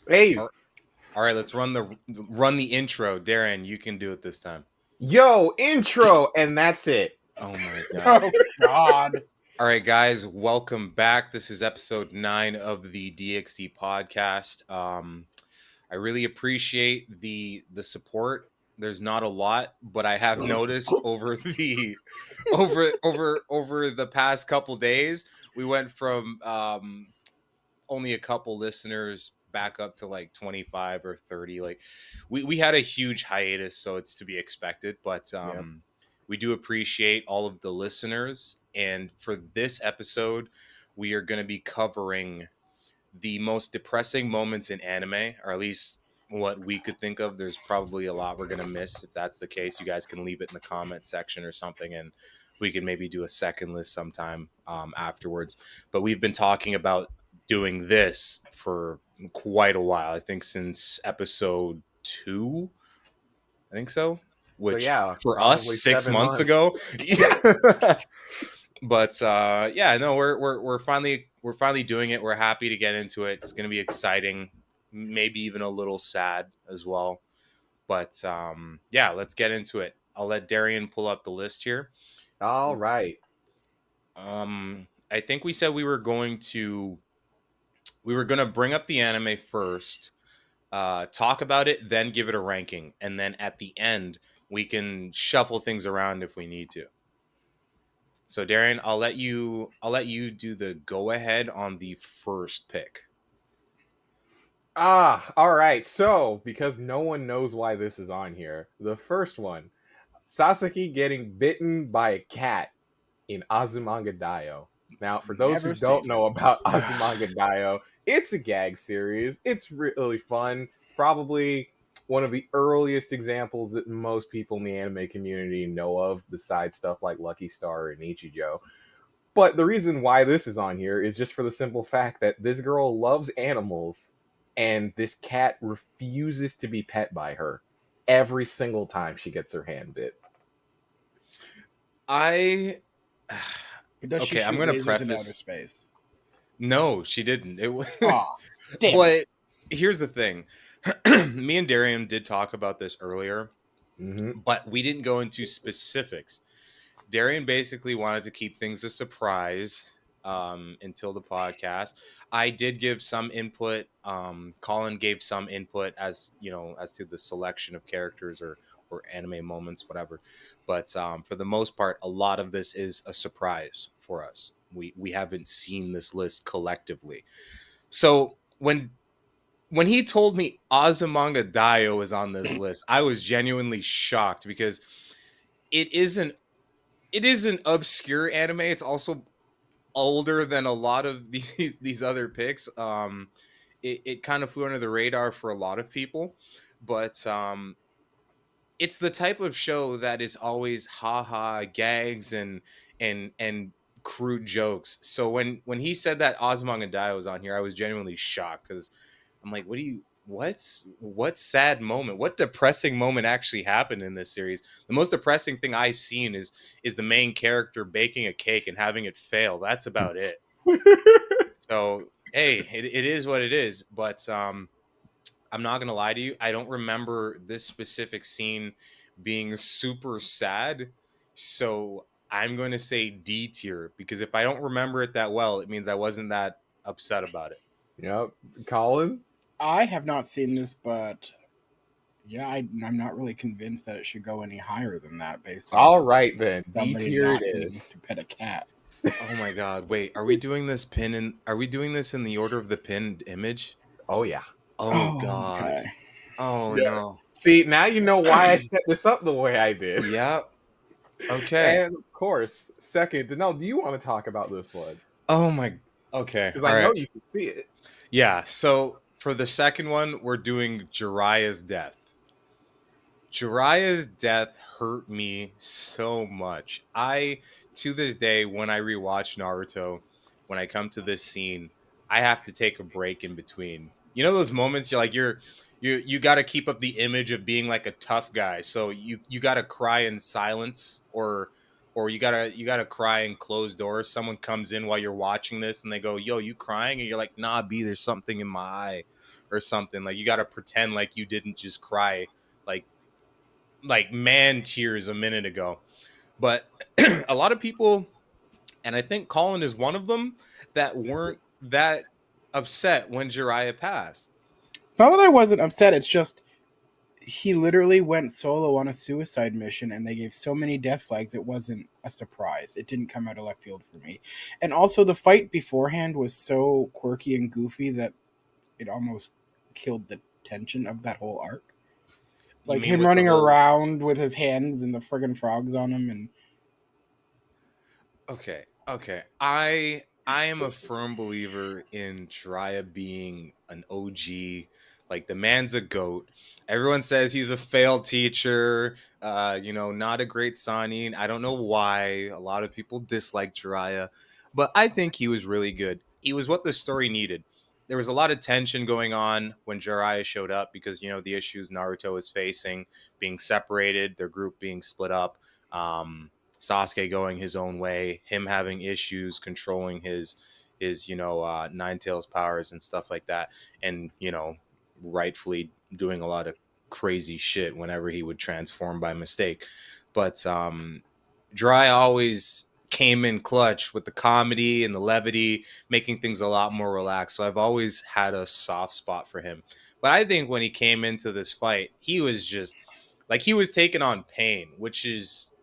Hey, All all right, let's run the intro. Darren, you can do it this time. yo, intro, and that's it. Oh my god. Oh God. All right, guys, welcome back. This is episode 9 of the DXD podcast. I really appreciate the support. There's not a lot, but I have noticed over the past couple days, we went from only a couple listeners back up to like 25 or 30. Like we had a huge hiatus, so it's to be expected, but Yep. we do appreciate all of the listeners. And for this episode, we are going to be covering the most depressing moments in anime, or at least what we could think of. There's probably a lot we're going to miss. If that's the case, you guys can leave it in the comment section or something, and we can maybe do a second list sometime afterwards. But we've been talking about doing this for quite a while. I think since episode 2, I think so, So which yeah, for us probably 6 months 7 months. ago. Yeah. But yeah, no, we're finally doing it. We're happy to get into it. It's gonna be exciting, maybe even a little sad as well. But yeah, let's get into it. I'll let Darian pull up the list here. All right. I think we said we were gonna bring up the anime first, talk about it, then give it a ranking, and then at the end we can shuffle things around if we need to. So Darian, I'll let you do the go ahead on the first pick. All right. So, because no one knows why this is on here, the first one, Sasaki getting bitten by a cat in Azumanga Daioh. Now, for those who Never don't seen know about Azumanga Daioh, it's a gag series. It's really fun. It's probably one of the earliest examples that most people in the anime community know of, besides stuff like Lucky Star and Ichijo. But the reason why this is on here is just for the simple fact that this girl loves animals, and this cat refuses to be pet by her every single time she gets her hand bit. I But does she okay, I'm shoot gonna lasers in outer preface. space? No, she didn't. It was, Aw, damn it. but here's the thing. Me and Darian did talk about this earlier, Hmm. but we didn't go into specifics. Darian basically wanted to keep things a surprise until the podcast. I did give some input. Colin gave some input as as to the selection of characters or anime moments, whatever. But for the most part, a lot of this is a surprise for us. We haven't seen this list collectively. So when he told me Azumanga Daioh is on this list, I was genuinely shocked because it isn't it is an obscure anime. It's also older than a lot of these other picks. It kind of flew under the radar for a lot of people, but it's the type of show that is always haha gags and crude jokes. So when he said that Ozmong Daioh was on here, I was genuinely shocked because I'm like, what sad moment, what depressing moment actually happened in this series? The most depressing thing I've seen is the main character baking a cake and having it fail. That's about it. So hey, it is what it is. But I'm not gonna lie to you. I don't remember this specific scene being super sad. So I'm going to say D tier because if I don't remember it that well, it means I wasn't that upset about it. Yep. Colin? I have not seen this, but yeah, I'm not really convinced that it should go any higher than that based on All right, then. D somebody tier it not being able is. to pet a cat. Oh my god! Wait, are we doing this in the order of the pinned image? Oh, yeah. Oh Oh, god! okay. Oh Yeah. no! See, now you know why I set this up the way I did. Yeah. Okay. And of course, second, now do you want to talk about this one? Oh my. Okay. Because All I know right. you can see it. Yeah. So for the second one, we're doing Jiraiya's death. Jiraiya's death hurt me so much. To this day, when I rewatch Naruto, when I come to this scene, I have to take a break in between. You know those moments you got to keep up the image of being like a tough guy, so you got to cry in silence or you gotta cry in closed doors. Someone comes in while you're watching this and they go, "Yo, you crying?" And you're like, "Nah, B, there's something in my eye," or something. Like you gotta pretend like you didn't just cry like man tears a minute ago. But a lot of people, and I think Colin is one of them, that weren't that upset when Jiraiya passed. Not that I wasn't upset, it's just he literally went solo on a suicide mission and they gave so many death flags it wasn't a surprise. It didn't come out of left field for me. And also the fight beforehand was so quirky and goofy that it almost killed the tension of that whole arc. You Like mean him with the running whole around with his hands and the friggin' frogs on him and Okay. I am a firm believer in Jiraiya being an OG. Like the man's a goat. Everyone says he's a failed teacher. Not a great signing. I don't know why. A lot of people dislike Jiraiya, but I think he was really good. He was what the story needed. There was a lot of tension going on when Jiraiya showed up because the issues Naruto is facing, being separated, their group being split up. Sasuke going his own way, him having issues controlling his Nine Tails powers and stuff like that, and rightfully doing a lot of crazy shit whenever he would transform by mistake. But Dry always came in clutch with the comedy and the levity, making things a lot more relaxed. So I've always had a soft spot for him. But I think when he came into this fight, he was just like he was taking on Pain, which is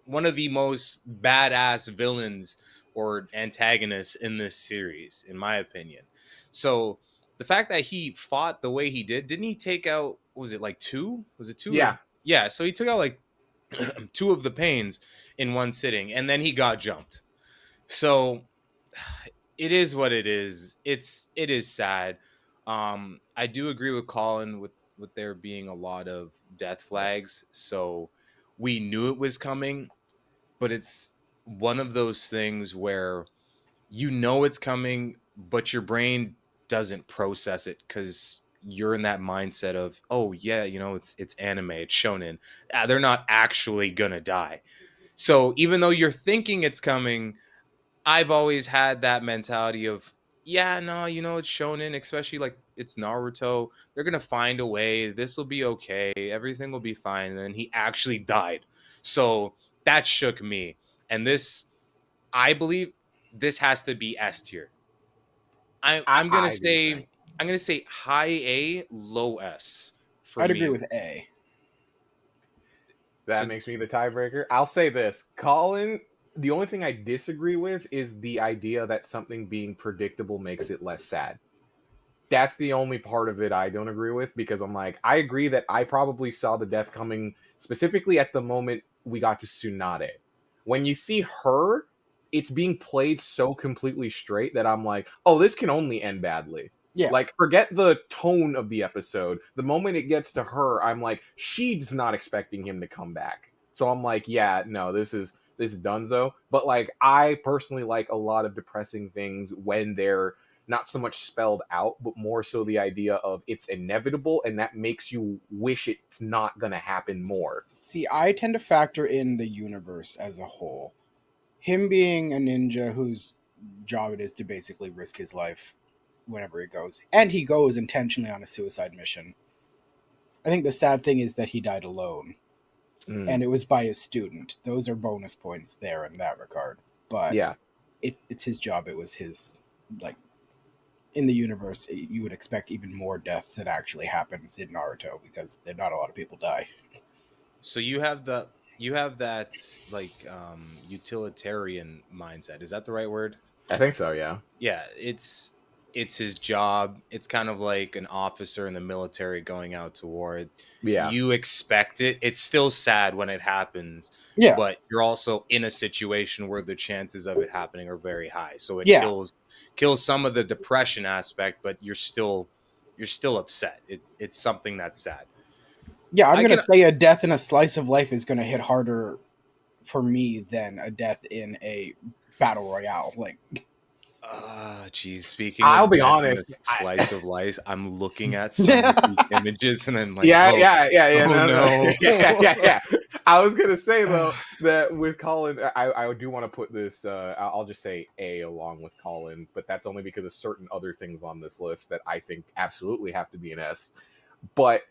one of the most badass villains or antagonists in this series, in my opinion. So the fact that he fought the way he didn't he take out, was it like two? Was it two? Or, Yeah. yeah, so he took out like two of the pains in one sitting, and then he got jumped. So it is what it is. It is sad. I do agree with Colin with there being a lot of death flags. So we knew it was coming, but it's one of those things where it's coming, but your brain doesn't process it because you're in that mindset of, oh yeah, it's anime, it's shonen. They're not actually gonna die. So even though you're thinking it's coming, I've always had that mentality of, yeah, no, it's shonen, especially like it's Naruto. They're gonna find a way. This will be okay. Everything will be fine. And then he actually died. So that shook me. And this, I believe, this has to be S tier. I'm I, I'm gonna I do say think I'm gonna say high A, low S for I'd agree me. with A. So that makes me the tiebreaker. I'll say this, Colin. The only thing I disagree with is the idea that something being predictable makes it less sad. That's the only part of it I don't agree with, because I'm like, I agree that I probably saw the death coming specifically at the moment we got to Tsunade. When you see her, it's being played so completely straight that I'm like, oh, this can only end badly. Yeah. Like, forget the tone of the episode. The moment it gets to her, I'm like, she's not expecting him to come back. So I'm like, yeah, no, this is Dunzo. But like, I personally like a lot of depressing things when they're not so much spelled out, but more so the idea of it's inevitable, and that makes you wish it's not going to happen more. See, I tend to factor in the universe as a whole. Him being a ninja whose job it is to basically risk his life whenever he goes, and he goes intentionally on a suicide mission. I think the sad thing is that he died alone, Mm, and it was by his student. Those are bonus points there in that regard. But yeah. it's his job. It was his, like, in the universe, you would expect even more death than actually happens in Naruto because not a lot of people die. so you have that like utilitarian mindset. Is that the right word? I think so, yeah. Yeah, it's his job. It's kind of like an officer in the military going out to war. Yeah. You expect it. It's still sad when it happens, Yeah, but you're also in a situation where the chances of it happening are very high. So it yeah, kills some of the depression aspect, but you're still upset. It's something that's sad. yeah. I'm I gonna can say a death in a slice of life is gonna hit harder for me than a death in a battle royale. Like, Geez. Speaking I'll of be death and a honest. slice of life, I'm looking at some of these images and I'm like, Yeah, oh, yeah. oh no. Yeah. I was gonna say though that with Colin, I do want to put this. I'll just say A along with Colin, but that's only because of certain other things on this list that I think absolutely have to be an S. But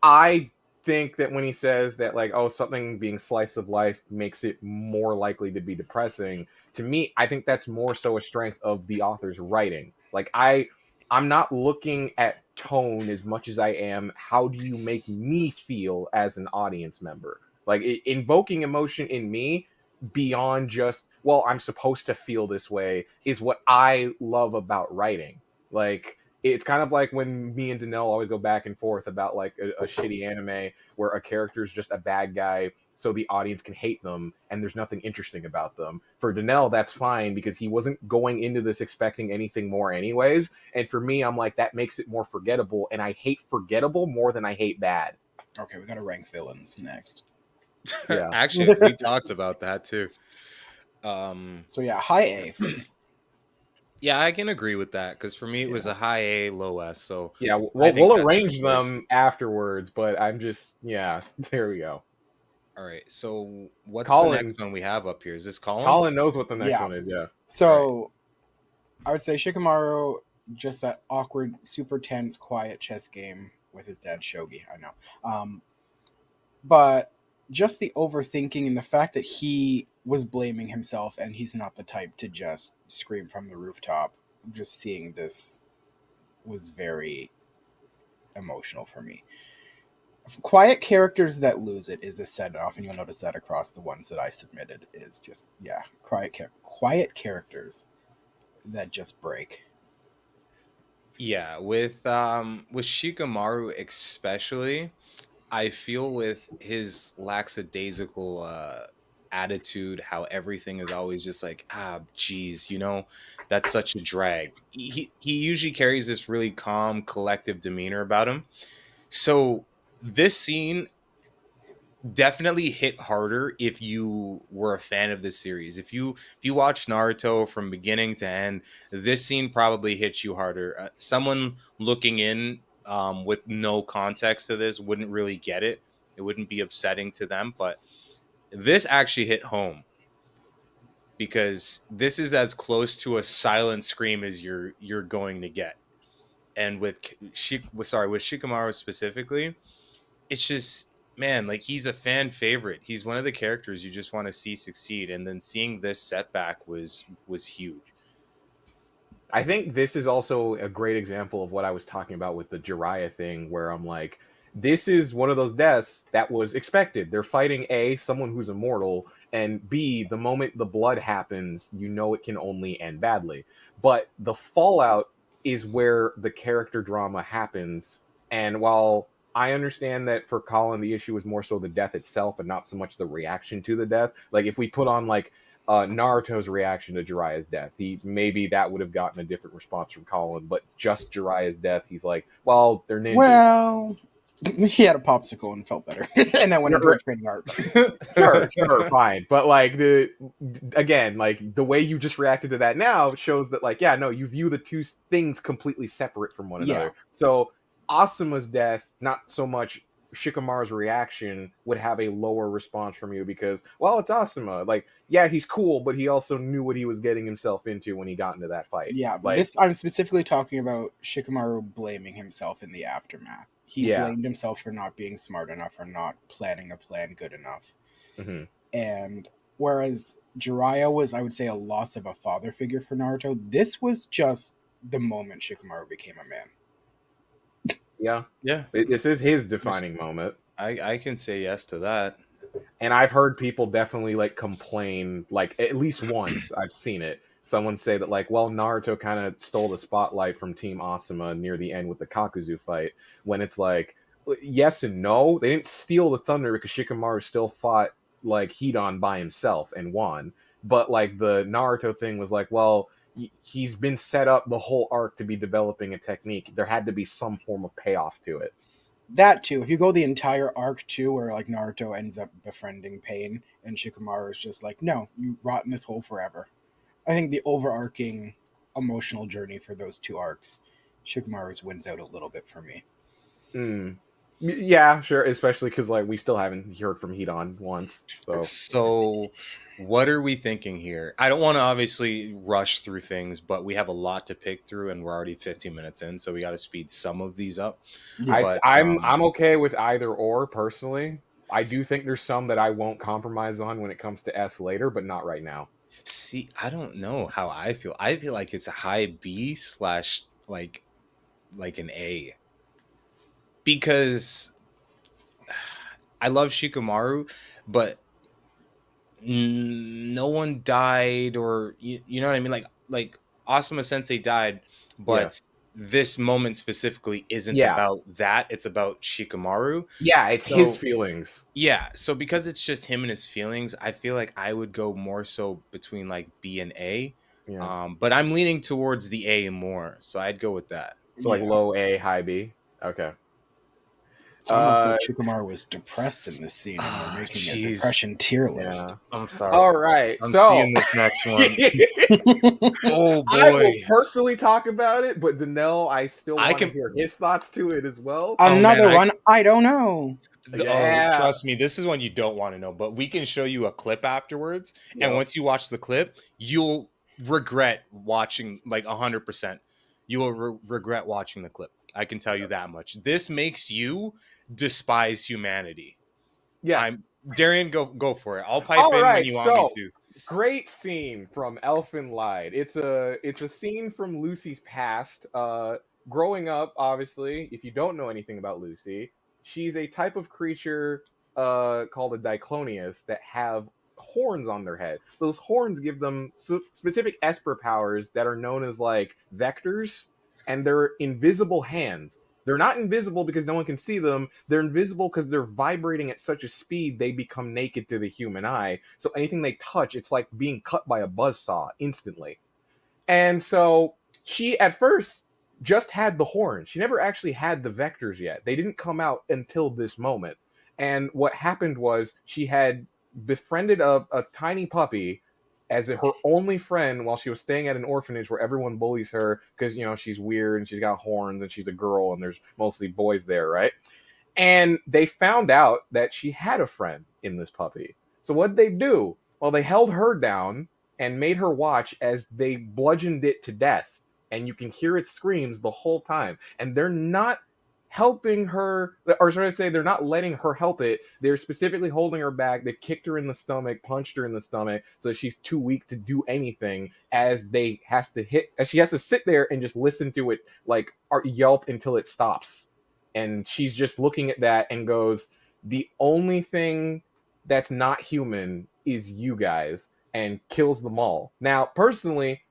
I think that when he says that, like, oh, something being slice of life makes it more likely to be depressing, to me, I think that's more so a strength of the author's writing. Like, I'm not looking at tone as much as I am how do you make me feel as an audience member. Like, invoking emotion in me beyond just, well, I'm supposed to feel this way is what I love about writing. Like, it's kind of like when me and Danelle always go back and forth about like a shitty anime where a character is just a bad guy so the audience can hate them and there's nothing interesting about them. For Danelle, that's fine because he wasn't going into this expecting anything more anyways. And for me, I'm like, that makes it more forgettable. And I hate forgettable more than I hate bad. Okay, we gotta rank villains next. Yeah. Actually, we talked about that too. So yeah, high A for me. Yeah, I can agree with that because for me it was Yeah. a high A, low S. So Yeah, I think we'll that's a good arrange choice. them afterwards, but I'm just, yeah, there we go. All right. So what's the next Colin, one we have up here? Is this Collins? Colin knows what the next Yeah. one is. Yeah. So I would say Shikamaru, just that awkward, super tense, quiet chess game with his dad Shogi. I know, but just the overthinking and the fact that he was blaming himself and he's not the type to just scream from the rooftop. Just seeing this was very emotional for me. Quiet characters that lose it is a set off, and you'll notice that across the ones that I submitted is just quiet characters that just break. Yeah, with Shikamaru especially, I feel with his lackadaisical attitude, how everything is always just like, geez, that's such a drag. He usually carries this really calm, collective demeanor about him. So this scene definitely hit harder if you were a fan of this series. If you watch Naruto from beginning to end, this scene probably hits you harder. Someone looking in with no context to this wouldn't really get it. It wouldn't be upsetting to them, but this actually hit home because this is as close to a silent scream as you're going to get. And with Shikamaru specifically, it's just, man, like, he's a fan favorite. He's one of the characters you just want to see succeed, and then seeing this setback was huge. I think this is also a great example of what I was talking about with the Jiraiya thing, where I'm like, this is one of those deaths that was expected. They're fighting A, someone who's immortal, and B, the moment the blood happens, you know it can only end badly. But the fallout is where the character drama happens. And while I understand that for Colin, the issue is more so the death itself and not so much the reaction to the death. Like, if we put on, like, Naruto's reaction to Jiraiya's death. Maybe that would have gotten a different response from Colin, but just Jiraiya's death, he's like, well, they're ninjas. Well, he had a popsicle and felt better, and then went into a training arc. Sure, fine. But like like the way you just reacted to that now shows that, like, yeah, no, you view the two things completely separate from one another. So Asuma's death, not so much Shikamaru's reaction, would have a lower response from you because, well, it's Asuma. Like, yeah, he's cool, but he also knew what he was getting himself into when he got into that fight. Yeah, but like, this I'm specifically talking about Shikamaru blaming himself in the aftermath. He blamed himself for not being smart enough or not planning a plan good enough. Mm-hmm. And whereas Jiraiya was, I would say, a loss of a father figure for Naruto, this was just the moment Shikamaru became a man. Yeah. This is his defining moment. I can say yes to that. And I've heard people definitely like complain, like at least once I've seen it. Someone say that, like, well, Naruto kind of stole the spotlight from Team Asuma near the end with the Kakuzu fight. When it's like, yes and no, they didn't steal the thunder because Shikamaru still fought like Hidan by himself and won. But like the Naruto thing was like, well, he's been set up the whole arc to be developing a technique. There had to be some form of payoff to it. That too. If you go the entire arc too, where like Naruto ends up befriending Pain and Shikamaru is just like, no, you rot in this hole forever. I think the overarching emotional journey for those two arcs, Shikamaru's wins out a little bit for me. Yeah, sure. Especially because like we still haven't heard from Hedon once. So, what are we thinking here? I don't want to obviously rush through things, but we have a lot to pick through, and we're already 15 minutes in, so we got to speed some of these up. Yeah. But I'm okay with either or personally. I do think there's some that I won't compromise on when it comes to S later, but not right now. see, I don't know how I feel. I feel like it's a high B slash like an A because I love Shikamaru, but no one died, or you know what I mean. Like Asuma Sensei died, Yeah. but this moment specifically isn't Yeah. about that. It's about Shikamaru. Yeah, it's his So feelings. yeah, so because it's just him and his feelings, I feel like I would go more so between like B and A. Yeah. But I'm leaning towards the A more, so I'd go with that. So like Yeah. low A, high B. Okay. It's almost like Shikamaru was depressed in this scene, and they're making a Jeez. depression tier list. Yeah. I'm sorry. All right. I'm so seeing this next one. Oh I will boy. personally talk about it, but Danelle, I still I want to can- hear his thoughts to it as well. Another man, one, I don't know. Oh, Yeah. trust me, this is one you don't want to know, but we can show you a clip afterwards. And Yep. once you watch the clip, you'll regret watching like 100%. You will regret watching the clip. I can tell you that much. This makes you despise humanity. Yeah. Darian, go for it. I'll pipe All in right, when you want me so to. great scene from Elfin Lied. It's a scene from Lucy's past. Growing up, obviously, if you don't know anything about Lucy, she's a type of creature called a Diclonius that have horns on their head. Those horns give them specific Esper powers that are known as like vectors, and they're invisible hands. They're not invisible because no one can see them. They're invisible because they're vibrating at such a speed they become naked to the human eye. So anything they touch, it's like being cut by a buzzsaw instantly. And so she at first just had the horn. She never actually had the vectors yet. They didn't come out until this moment. And what happened was she had befriended a tiny puppy as her only friend while she was staying at an orphanage where everyone bullies her because, you know, she's weird and she's got horns and she's a girl and there's mostly boys there, right? And they found out that she had a friend in this puppy. So what'd they do? Well, they held her down and made her watch as they bludgeoned it to death. And you can hear its screams the whole time. And they're not helping her, or should I say, they're not letting her help it. They're specifically holding her back. They've kicked her in the stomach, punched her in the stomach, so she's too weak to do anything. As she has to sit there and just listen to it like yelp until it stops. And she's just looking at that and goes, "The only thing that's not human is you guys," and kills them all. Now, personally,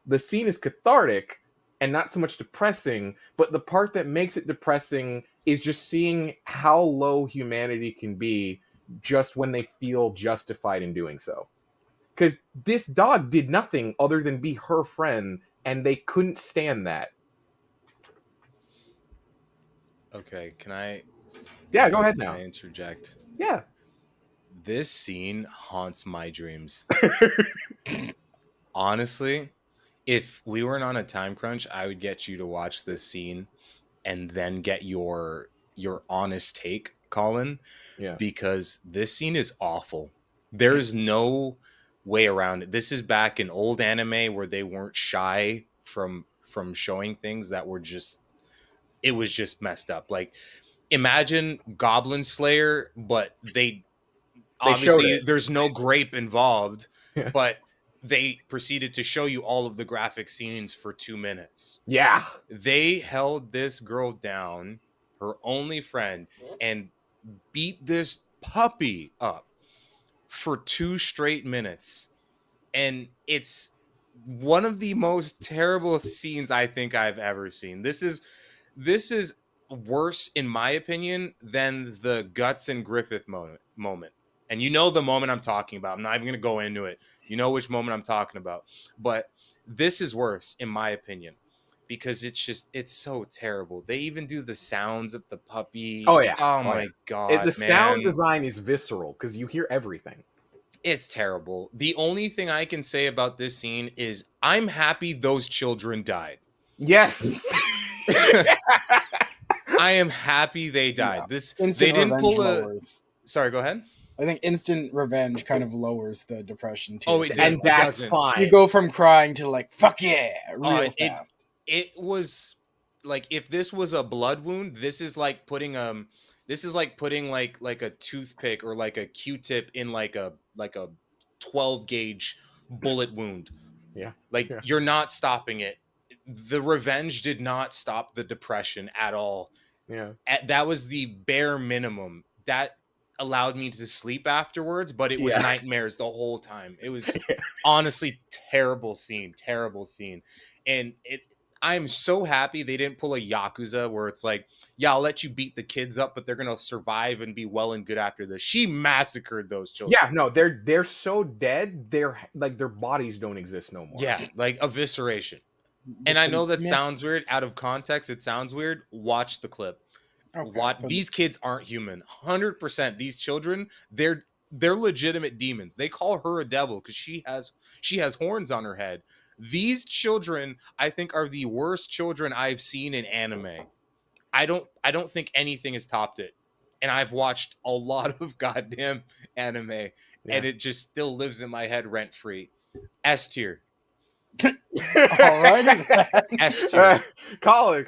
the scene is cathartic and not so much depressing, but the part that makes it depressing is just seeing how low humanity can be just when they feel justified in doing so. Because this dog did nothing other than be her friend, and they couldn't stand that. Okay, can I? Yeah, go ahead now. Can I interject? Yeah. This scene haunts my dreams. Honestly, if we weren't on a time crunch, I would get you to watch this scene and then get your honest take, Colin, Yeah. because this scene is awful. There's no way around it. This is back in old anime where they weren't shy from showing things that were just, it was just messed up. Like imagine Goblin Slayer, but They showed obviously it. there's no grape involved, Yeah. but they proceeded to show you all of the graphic scenes for 2 minutes. Yeah. They held this girl down, her only friend, and beat this puppy up for 2 straight minutes. And it's one of the most terrible scenes I think I've ever seen. This is worse in my opinion than the Guts and Griffith moment. And you know the moment I'm talking about. I'm not even going to go into it. You know which moment I'm talking about. But this is worse in my opinion because it's so terrible. They even do the sounds of the puppy. Oh yeah. Oh Oh, my yeah. god, The sound man. design is visceral because you hear everything. It's terrible. The only thing I can say about this scene is I'm happy those children died. Yes. I am happy they died. Yeah. This Instant they didn't revenge pull a. lowers. Sorry, go ahead. I think instant revenge kind of lowers the depression too. Oh, it And it that's doesn't. fine. You go from crying to like fuck yeah, real fast. It was like if this was a blood wound, this is like putting like a toothpick or like a Q-tip in like a 12 gauge bullet wound. Yeah. Like Yeah. you're not stopping it. The revenge did not stop the depression at all. Yeah. That was the bare minimum. That allowed me to sleep afterwards, but it was nightmares the whole time. It was honestly terrible scene. And I'm so happy they didn't pull a Yakuza where it's like, yeah, I'll let you beat the kids up, but they're gonna survive and be well and good after this. She massacred those children. Yeah, no, they're so dead, they're like their bodies don't exist no more. Yeah, like evisceration. And I know that sounds weird. Out of context, it sounds weird. Watch the clip. Okay, so These kids aren't human. 100%. These children, they're legitimate demons. They call her a devil because she has horns on her head. These children, I think, are the worst children I've seen in anime. I don't think anything has topped it. And I've watched a lot of goddamn anime, and it just still lives in my head rent free. S tier. Alrighty. S tier. Colin,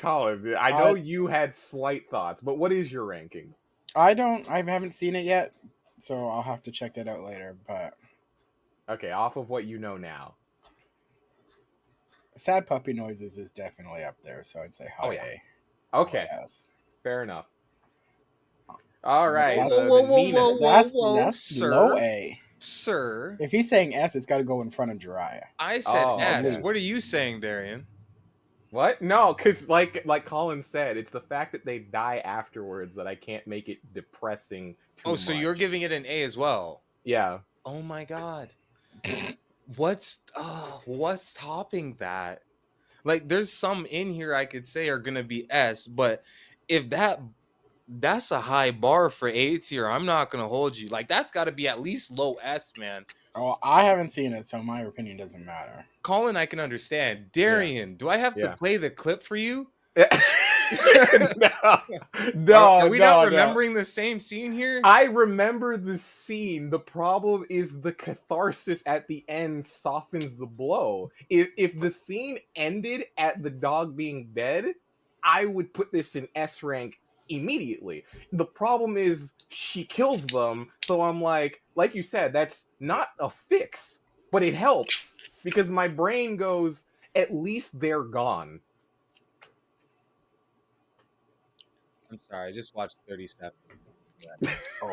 I know you had slight thoughts, but what is your ranking? I haven't seen it yet, so I'll have to check that out later. But okay, off of what you know now, Sad Puppy Noises is definitely up there, so I'd say high A. Okay, Yes. fair enough. All right, whoa, that's sir. low A. Sir, if he's saying S, it's got to go in front of dry. I said S. yes. What are you saying, Darian? What? No, because like Colin said, it's the fact that they die afterwards that I can't make it depressing. So you're giving it an A as well? Yeah. Oh my god. What's topping that? Like, there's some in here I could say are gonna be S, but if that's a high bar for A tier, I'm not gonna hold you. Like, that's got to be at least low S, man. Oh, I haven't seen it, so my opinion doesn't matter. Colin, I can understand. Darian, do I have to play the clip for you? No. Are we not remembering the same scene here? I remember the scene. The problem is the catharsis at the end softens the blow. If the scene ended at the dog being dead, I would put this in S rank immediately. The problem is she kills them, so I'm like you said, that's not a fix, but it helps because my brain goes, at least they're gone. I'm sorry, I just watched 30 seconds. Oh.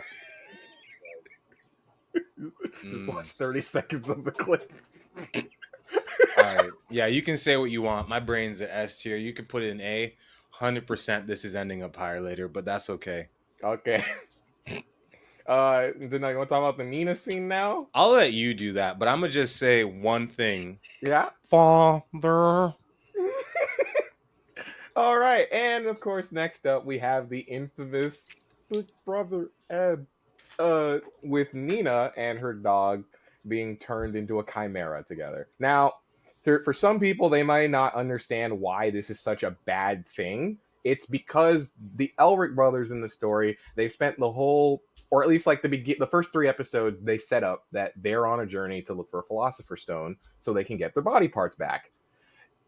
Just watch 30 seconds of the clip. All right. Yeah, you can say what you want. My brain's at S tier. You can put it in A. 100% this is ending up higher later, but that's okay. Okay. Then I want to talk about the Nina scene now? I'll let you do that, but I'm going to just say one thing. Yeah? Father. All right, and of course, next up we have the infamous Big Brother Ed, with Nina and her dog being turned into a chimera together. Now, for some people, they might not understand why this is such a bad thing. It's because the Elric brothers in the story, they've spent the whole, or at least like the first 3 episodes, they set up that they're on a journey to look for a Philosopher's Stone so they can get their body parts back.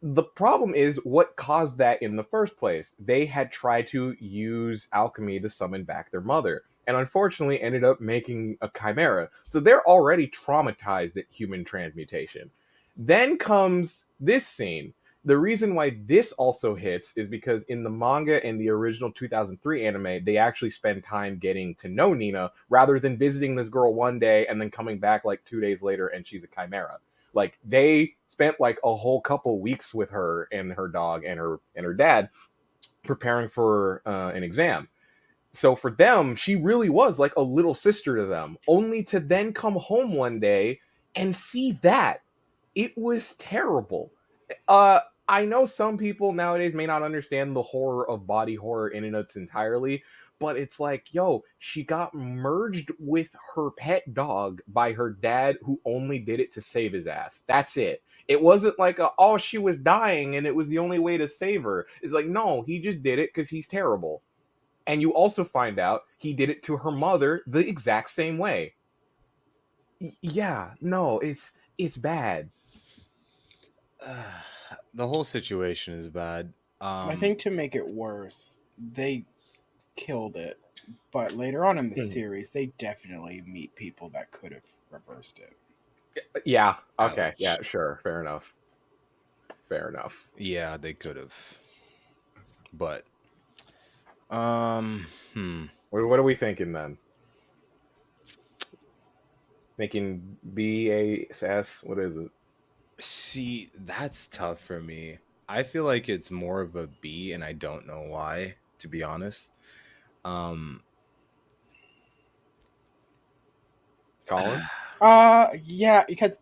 The problem is what caused that in the first place. They had tried to use alchemy to summon back their mother, and unfortunately ended up making a chimera. So they're already traumatized at human transmutation. Then comes this scene. The reason why this also hits is because in the manga and the original 2003 anime, they actually spend time getting to know Nina rather than visiting this girl one day and then coming back like 2 days later and she's a chimera. Like, they spent like a whole couple weeks with her and her dog and her dad preparing for an exam. So for them, she really was like a little sister to them, only to then come home one day and see that. It was terrible. I know some people nowadays may not understand the horror of body horror in and its entirely, but it's like, yo, she got merged with her pet dog by her dad, who only did it to save his ass. That's it. It wasn't like, oh, she was dying and it was the only way to save her. It's like, no, he just did it because he's terrible. And you also find out he did it to her mother the exact same way. Yeah, no, it's bad. The whole situation is bad. I think to make it worse, they killed it, but later on in the series, they definitely meet people that could have reversed it. Yeah. Okay. Ouch. Yeah. Sure. Fair enough. Fair enough. Yeah, they could have. But What are we thinking then? Thinking B A S. What is it? see, that's tough for me. I feel like it's more of a B, and I don't know why, to be honest. Um, Colin. Yeah, because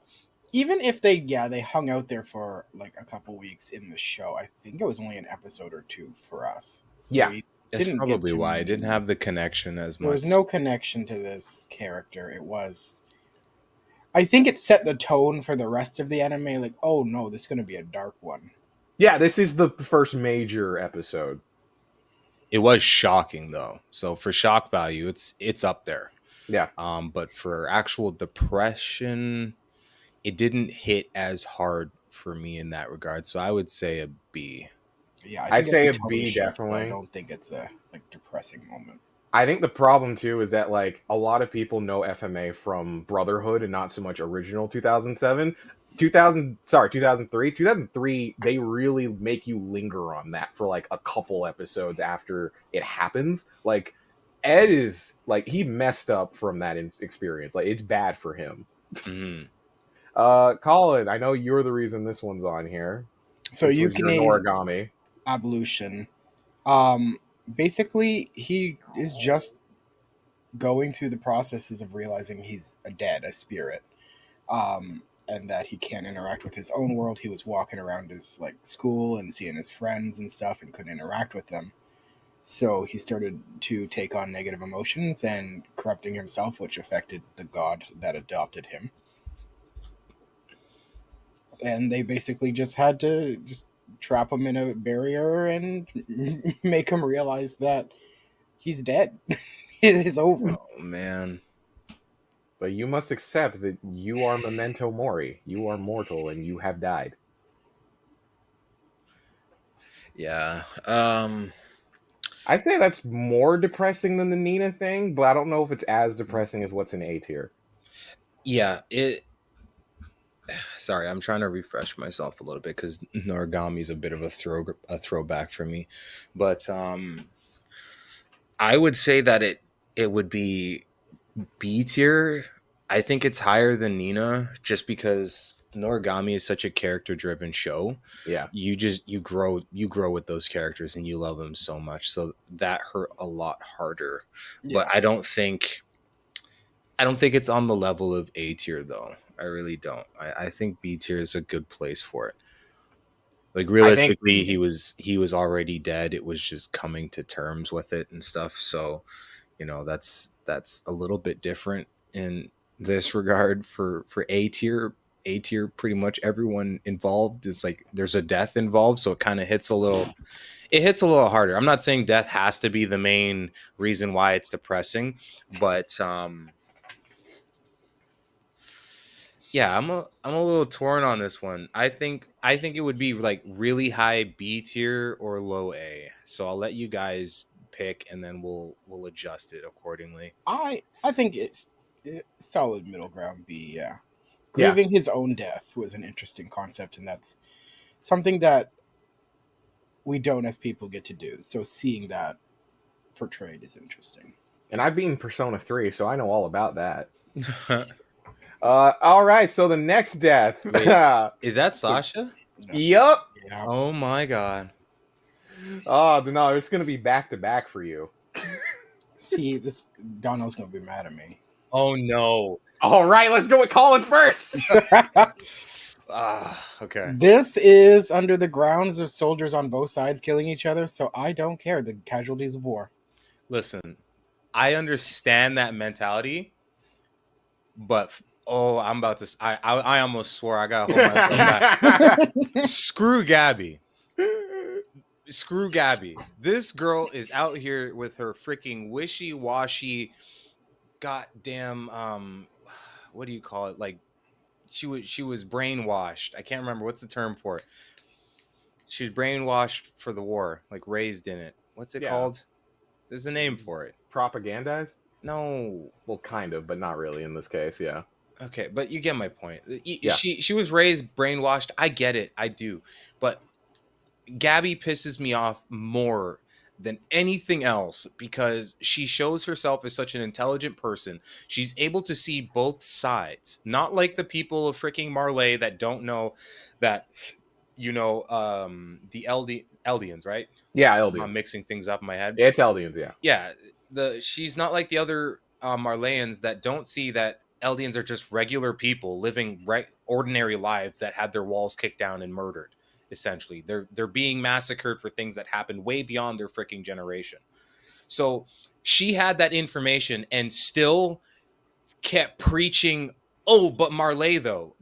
even if they hung out there for like a couple weeks in the show, I think it was only an episode or two for us. So Yeah. we that's didn't get probably to why I meet- didn't have the connection as There was much. no connection to this character. It was. I think it set the tone for the rest of the anime. Like, oh no, this is going to be a dark one. Yeah. This is the first major episode. It was shocking though, so for shock value, it's up there. Yeah. But for actual depression, it didn't hit as hard for me in that regard. So I would say a B. Yeah, I'd say it's a B, shift, but I definitely. don't think it's a like depressing moment. I think the problem too is that like a lot of people know FMA from Brotherhood and not so much original 2007. 2003. 2003, they really make you linger on that for like a couple episodes after it happens. Like Ed is like he messed up from that experience. Like it's bad for him. Mhm. Colin, I know you're the reason this one's on here. So This was your Yukine's Noragami. Ablution. Basically, he is just going through the processes of realizing he's a spirit, and that he can't interact with his own world. He was walking around his like school and seeing his friends and stuff, and couldn't interact with them. So he started to take on negative emotions and corrupting himself, which affected the god that adopted him. And they basically just had to just trap him in a barrier and make him realize that he's dead. It is over. Oh man. But you must accept that you are memento mori. You are mortal and you have died. Yeah. I'd say that's more depressing than the Nina thing, but I don't know if it's as depressing as what's in A tier. Yeah, it sorry, I'm trying to refresh myself a little bit because Noragami is a bit of a throwback for me. But I would say that it would be B tier. I think it's higher than Nina just because Noragami is such a character driven show. Yeah. You grow with those characters and you love them so much. So that hurt a lot harder. Yeah. But I don't think it's on the level of A tier though. I really don't. I think B tier is a good place for it. Like realistically, he was already dead. It was just coming to terms with it and stuff. So, that's a little bit different in this regard for A tier. A tier, pretty much everyone involved is like there's a death involved, so it kind of hits a little harder. I'm not saying death has to be the main reason why it's depressing, but yeah, I'm a little torn on this one. I think it would be like really high B tier or low A. So I'll let you guys pick, and then we'll adjust it accordingly. I think it's solid middle ground B. Yeah, Yeah. grieving his own death was an interesting concept, and that's something that we don't as people get to do. So seeing that portrayed is interesting. And I've been Persona 3, so I know all about that. All right, so the next death. Wait, is that Sasha? Yup. Yeah. Oh my god. Oh, no, it's going to be back to back for you. See, this Donald's gonna be mad at me. Oh no. All right, let's go with Colin first. Okay. This is under the grounds of soldiers on both sides killing each other, so I don't care. The casualties of war. Listen, I understand that mentality, but I'm about to. I almost swore. I gotta hold myself back. Screw Gabby. Screw Gabby. This girl is out here with her freaking wishy-washy goddamn what do you call it? Like she was brainwashed. I can't remember what's the term for it. She was brainwashed for the war, like raised in it. What's it Yeah. called? There's a name for it. Propagandized? No. Well, kind of, but not really in this case. Yeah. Okay, but you get my point. Yeah. She was raised brainwashed. I get it. I do. But Gabby pisses me off more than anything else because she shows herself as such an intelligent person. She's able to see both sides, not like the people of freaking Marley that don't know that, the Eldians, right? Yeah, I'm Eldians. mixing things up in my head. It's Eldians. Yeah. Yeah, she's not like the other Marleyans that don't see that Eldians are just regular people living ordinary lives that had their walls kicked down and murdered. Essentially, they're being massacred for things that happened way beyond their freaking generation. So she had that information and still kept preaching. Oh, but Marley though.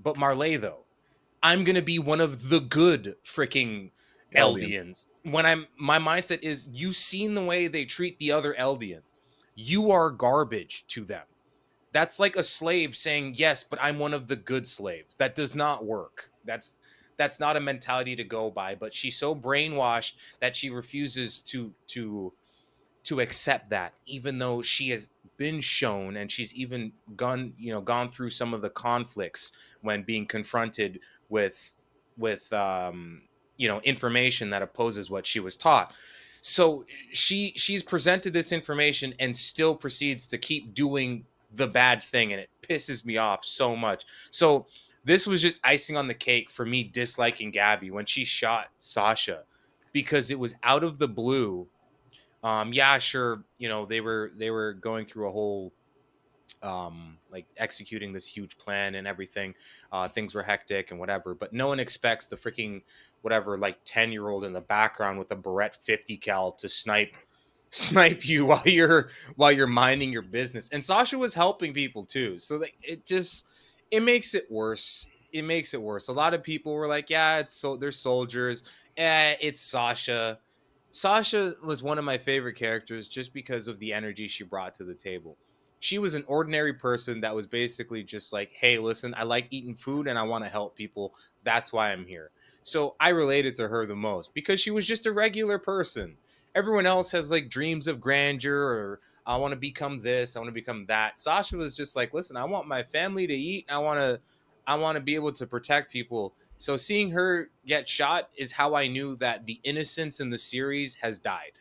I'm gonna be one of the good freaking Eldians. Eldians. My mindset is you've seen the way they treat the other Eldians. You are garbage to them. That's like a slave saying, yes, but I'm one of the good slaves. That does not work. That's not a mentality to go by. But she's so brainwashed that she refuses to accept that, even though she has been shown and she's even gone through some of the conflicts when being confronted with information that opposes what she was taught. So she's presented this information and still proceeds to keep doing the bad thing, and it pisses me off so much. So this was just icing on the cake for me disliking Gabby when she shot Sasha, because it was out of the blue. Yeah, sure, they were going through a whole like executing this huge plan and everything. Things were hectic and whatever, but no one expects the freaking whatever, like 10-year-old in the background with a Beretta 50 cal to snipe you while you're minding your business. And Sasha was helping people too, so like it makes it worse. It makes it worse. A lot of people were like, yeah, they're soldiers. It's Sasha. Sasha was one of my favorite characters just because of the energy she brought to the table. She was an ordinary person that was basically just like, hey, listen, I like eating food and I want to help people. That's why I'm here. So I related to her the most because she was just a regular person. Everyone else has like dreams of grandeur, or I want to become this, I want to become that. Sasha was just like, listen, I want my family to eat, and I want to be able to protect people. So seeing her get shot is how I knew that the innocence in the series has died.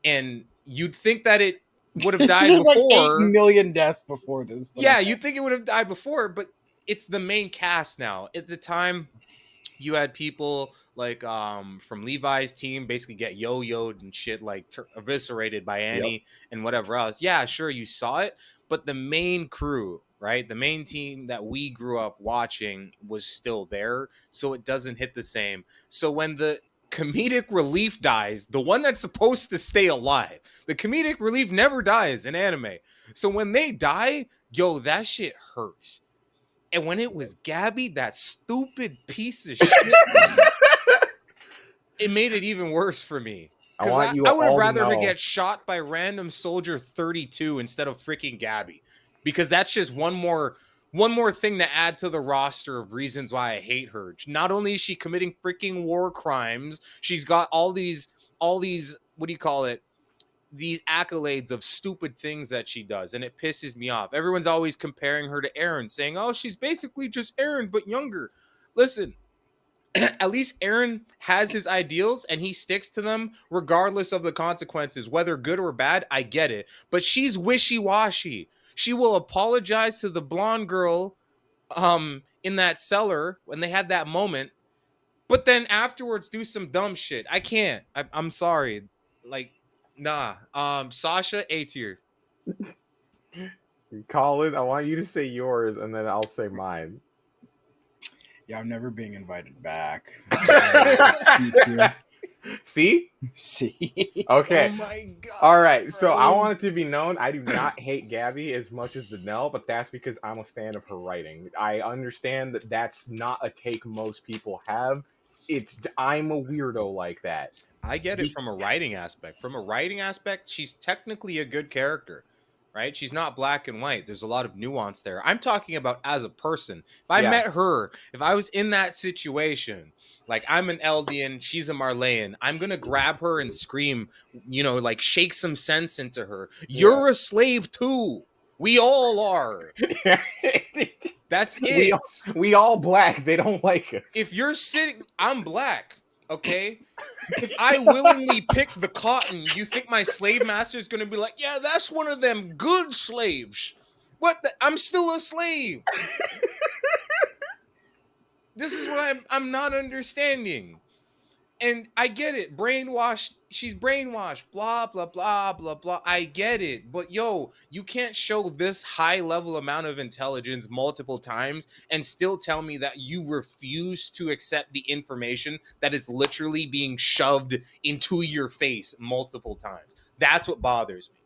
And you'd think that it would have died There's like 8 before. million deaths before this. But Yeah, okay. you'd think it would have died before, but it's the main cast now. At the time, you had people like from Levi's team basically get yo-yoed and shit, like eviscerated by Yep. Annie and whatever else. Yeah, sure, you saw it, but the main crew, right, the main team that we grew up watching was still there, so it doesn't hit the same. So when the comedic relief dies, the one that's supposed to stay alive, the comedic relief never dies in anime, so when they die, yo, that shit hurts. And when it was Gabby, that stupid piece of shit, it made it even worse for me. I Because want you I would have all to rather her know. get shot by random soldier 32 instead of freaking Gabby. Because that's just one more thing to add to the roster of reasons why I hate her. Not only is she committing freaking war crimes, she's got all these what do you call it? These accolades of stupid things that she does, and it pisses me off. Everyone's always comparing her to Aaron, saying, oh, she's basically just Aaron but younger. Listen, at least Aaron has his ideals and he sticks to them regardless of the consequences, whether good or bad. I get it, but she's wishy-washy. She will apologize to the blonde girl in that cellar when they had that moment, but then afterwards do some dumb shit. I can't. I'm sorry. Like, nah. Sasha, A tier. Colin, I want you to say yours, and then I'll say mine. Yeah, I'm never being invited back. See? See? Oh Okay. my god, All right. So I bro. want it to be known I do not hate Gabby as much as Danelle, but that's because I'm a fan of her writing. I understand that that's not a take most people have. I'm a weirdo like that. I get it Be- from a writing aspect. From a writing aspect, she's technically a good character, right? She's not black and white. There's a lot of nuance there. I'm talking about as a person. If I yeah. met her, if I was in that situation, like I'm an Eldian, she's a Marleyan, I'm going to grab her and scream, like shake some sense into her. Yeah. You're a slave too. We all are. That's we it. all, we all black. They don't like us. If you're sitting, I'm black, okay? If I willingly pick the cotton, you think my slave master is going to be like, yeah, that's one of them good slaves. What? I'm still a slave. This is what I'm not understanding. And I get it, brainwashed. She's brainwashed. Blah blah blah blah blah. I get it, but yo, you can't show this high level amount of intelligence multiple times and still tell me that you refuse to accept the information that is literally being shoved into your face multiple times. That's what bothers me.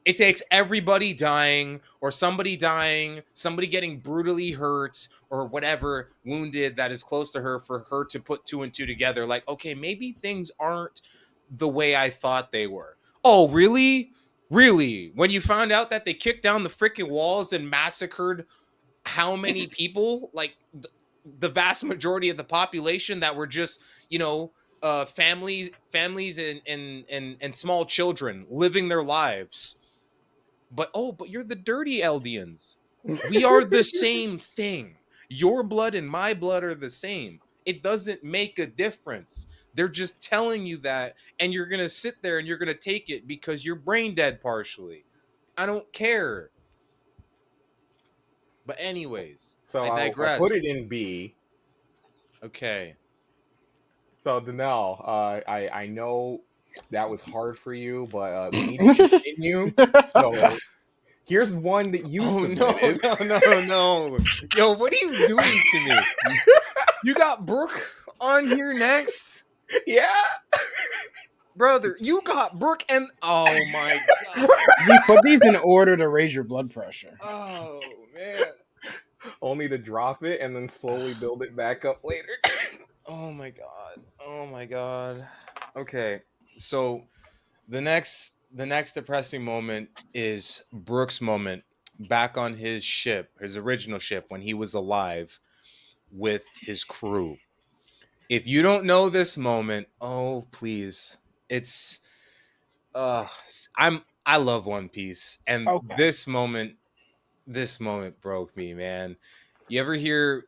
It takes everybody dying or somebody dying, somebody getting brutally hurt or whatever, wounded that is close to her for her to put two and two together. Like, okay, maybe things aren't the way I thought they were. Oh, really? Really? When you found out that they kicked down the freaking walls and massacred how many people? Like the vast majority of the population that were just, families and small children living their lives. But you're the dirty Eldians. We are the same thing. Your blood and my blood are the same. It doesn't make a difference. They're just telling you that, and you're gonna sit there and you're gonna take it because you're brain dead partially. I don't care. But anyways, So I I digress. put it in B. Okay. So Danelle, I know that was hard for you, but we need to continue. So here's one that you Oh no, submitted. no. Yo, what are you doing to me? You got Brooke on here next? Yeah. Brother, you got Brooke and oh my god. We put these in order to raise your blood pressure. Oh man. Only to drop it and then slowly build it back up later. Oh my god. Oh my god. Okay. So the next depressing moment is Brooke's moment back on his ship, his original ship when he was alive with his crew. If you don't know this moment, oh please. It's I love One Piece and Okay. this moment broke me, man. You ever hear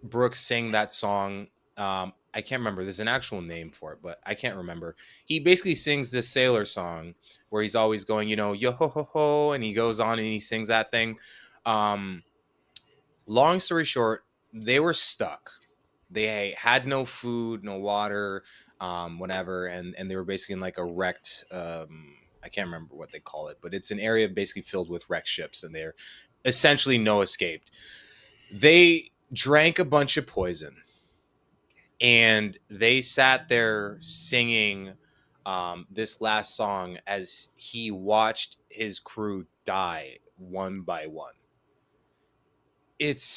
Brooks sing that song? I can't remember. There's an actual name for it, but I can't remember. He basically sings this sailor song where he's always going, yo ho ho ho, and he goes on and he sings that thing. Um, Long story short, they were stuck. They had no food, no water, whatever, and they were basically in like a wrecked. I can't remember what they call it, but it's an area basically filled with wrecked ships, and they're essentially no escaped. They drank a bunch of poison, and they sat there singing this last song as he watched his crew die one by one. It's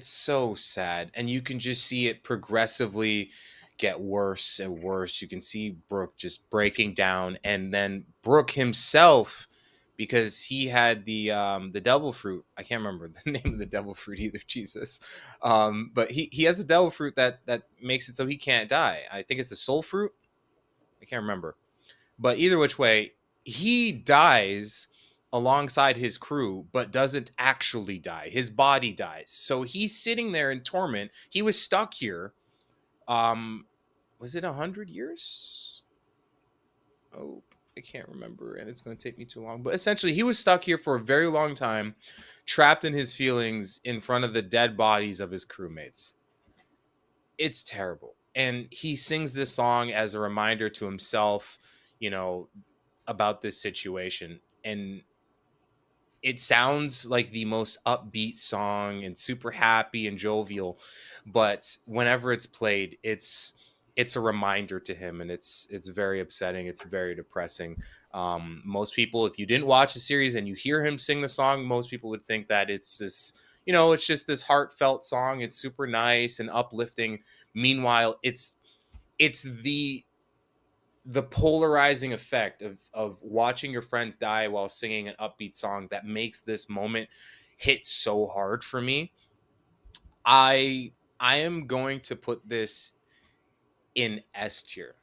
so sad, and you can just see it progressively get worse and worse. You can see Brooke just breaking down, and then Brooke himself, because he had the devil fruit. I can't remember the name of the devil fruit either. Jesus. But he has a devil fruit that makes it so he can't die. I think it's a soul fruit. I can't remember. But either which way, he dies alongside his crew, but doesn't actually die. His body dies. So he's sitting there in torment. He was stuck here. Was it 100 years? Oh, I can't remember, and it's going to take me too long. But essentially, he was stuck here for a very long time, trapped in his feelings in front of the dead bodies of his crewmates. It's terrible. And he sings this song as a reminder to himself, you know, about this situation. And it sounds like the most upbeat song and super happy and jovial, but whenever it's played, it's a reminder to him, and it's very upsetting. It's very depressing. Most people, if you didn't watch the series and you hear him sing the song, most people would think that it's this, it's just this heartfelt song. It's super nice and uplifting. Meanwhile, it's the polarizing effect of watching your friends die while singing an upbeat song that makes this moment hit so hard for me. I am going to put this in S tier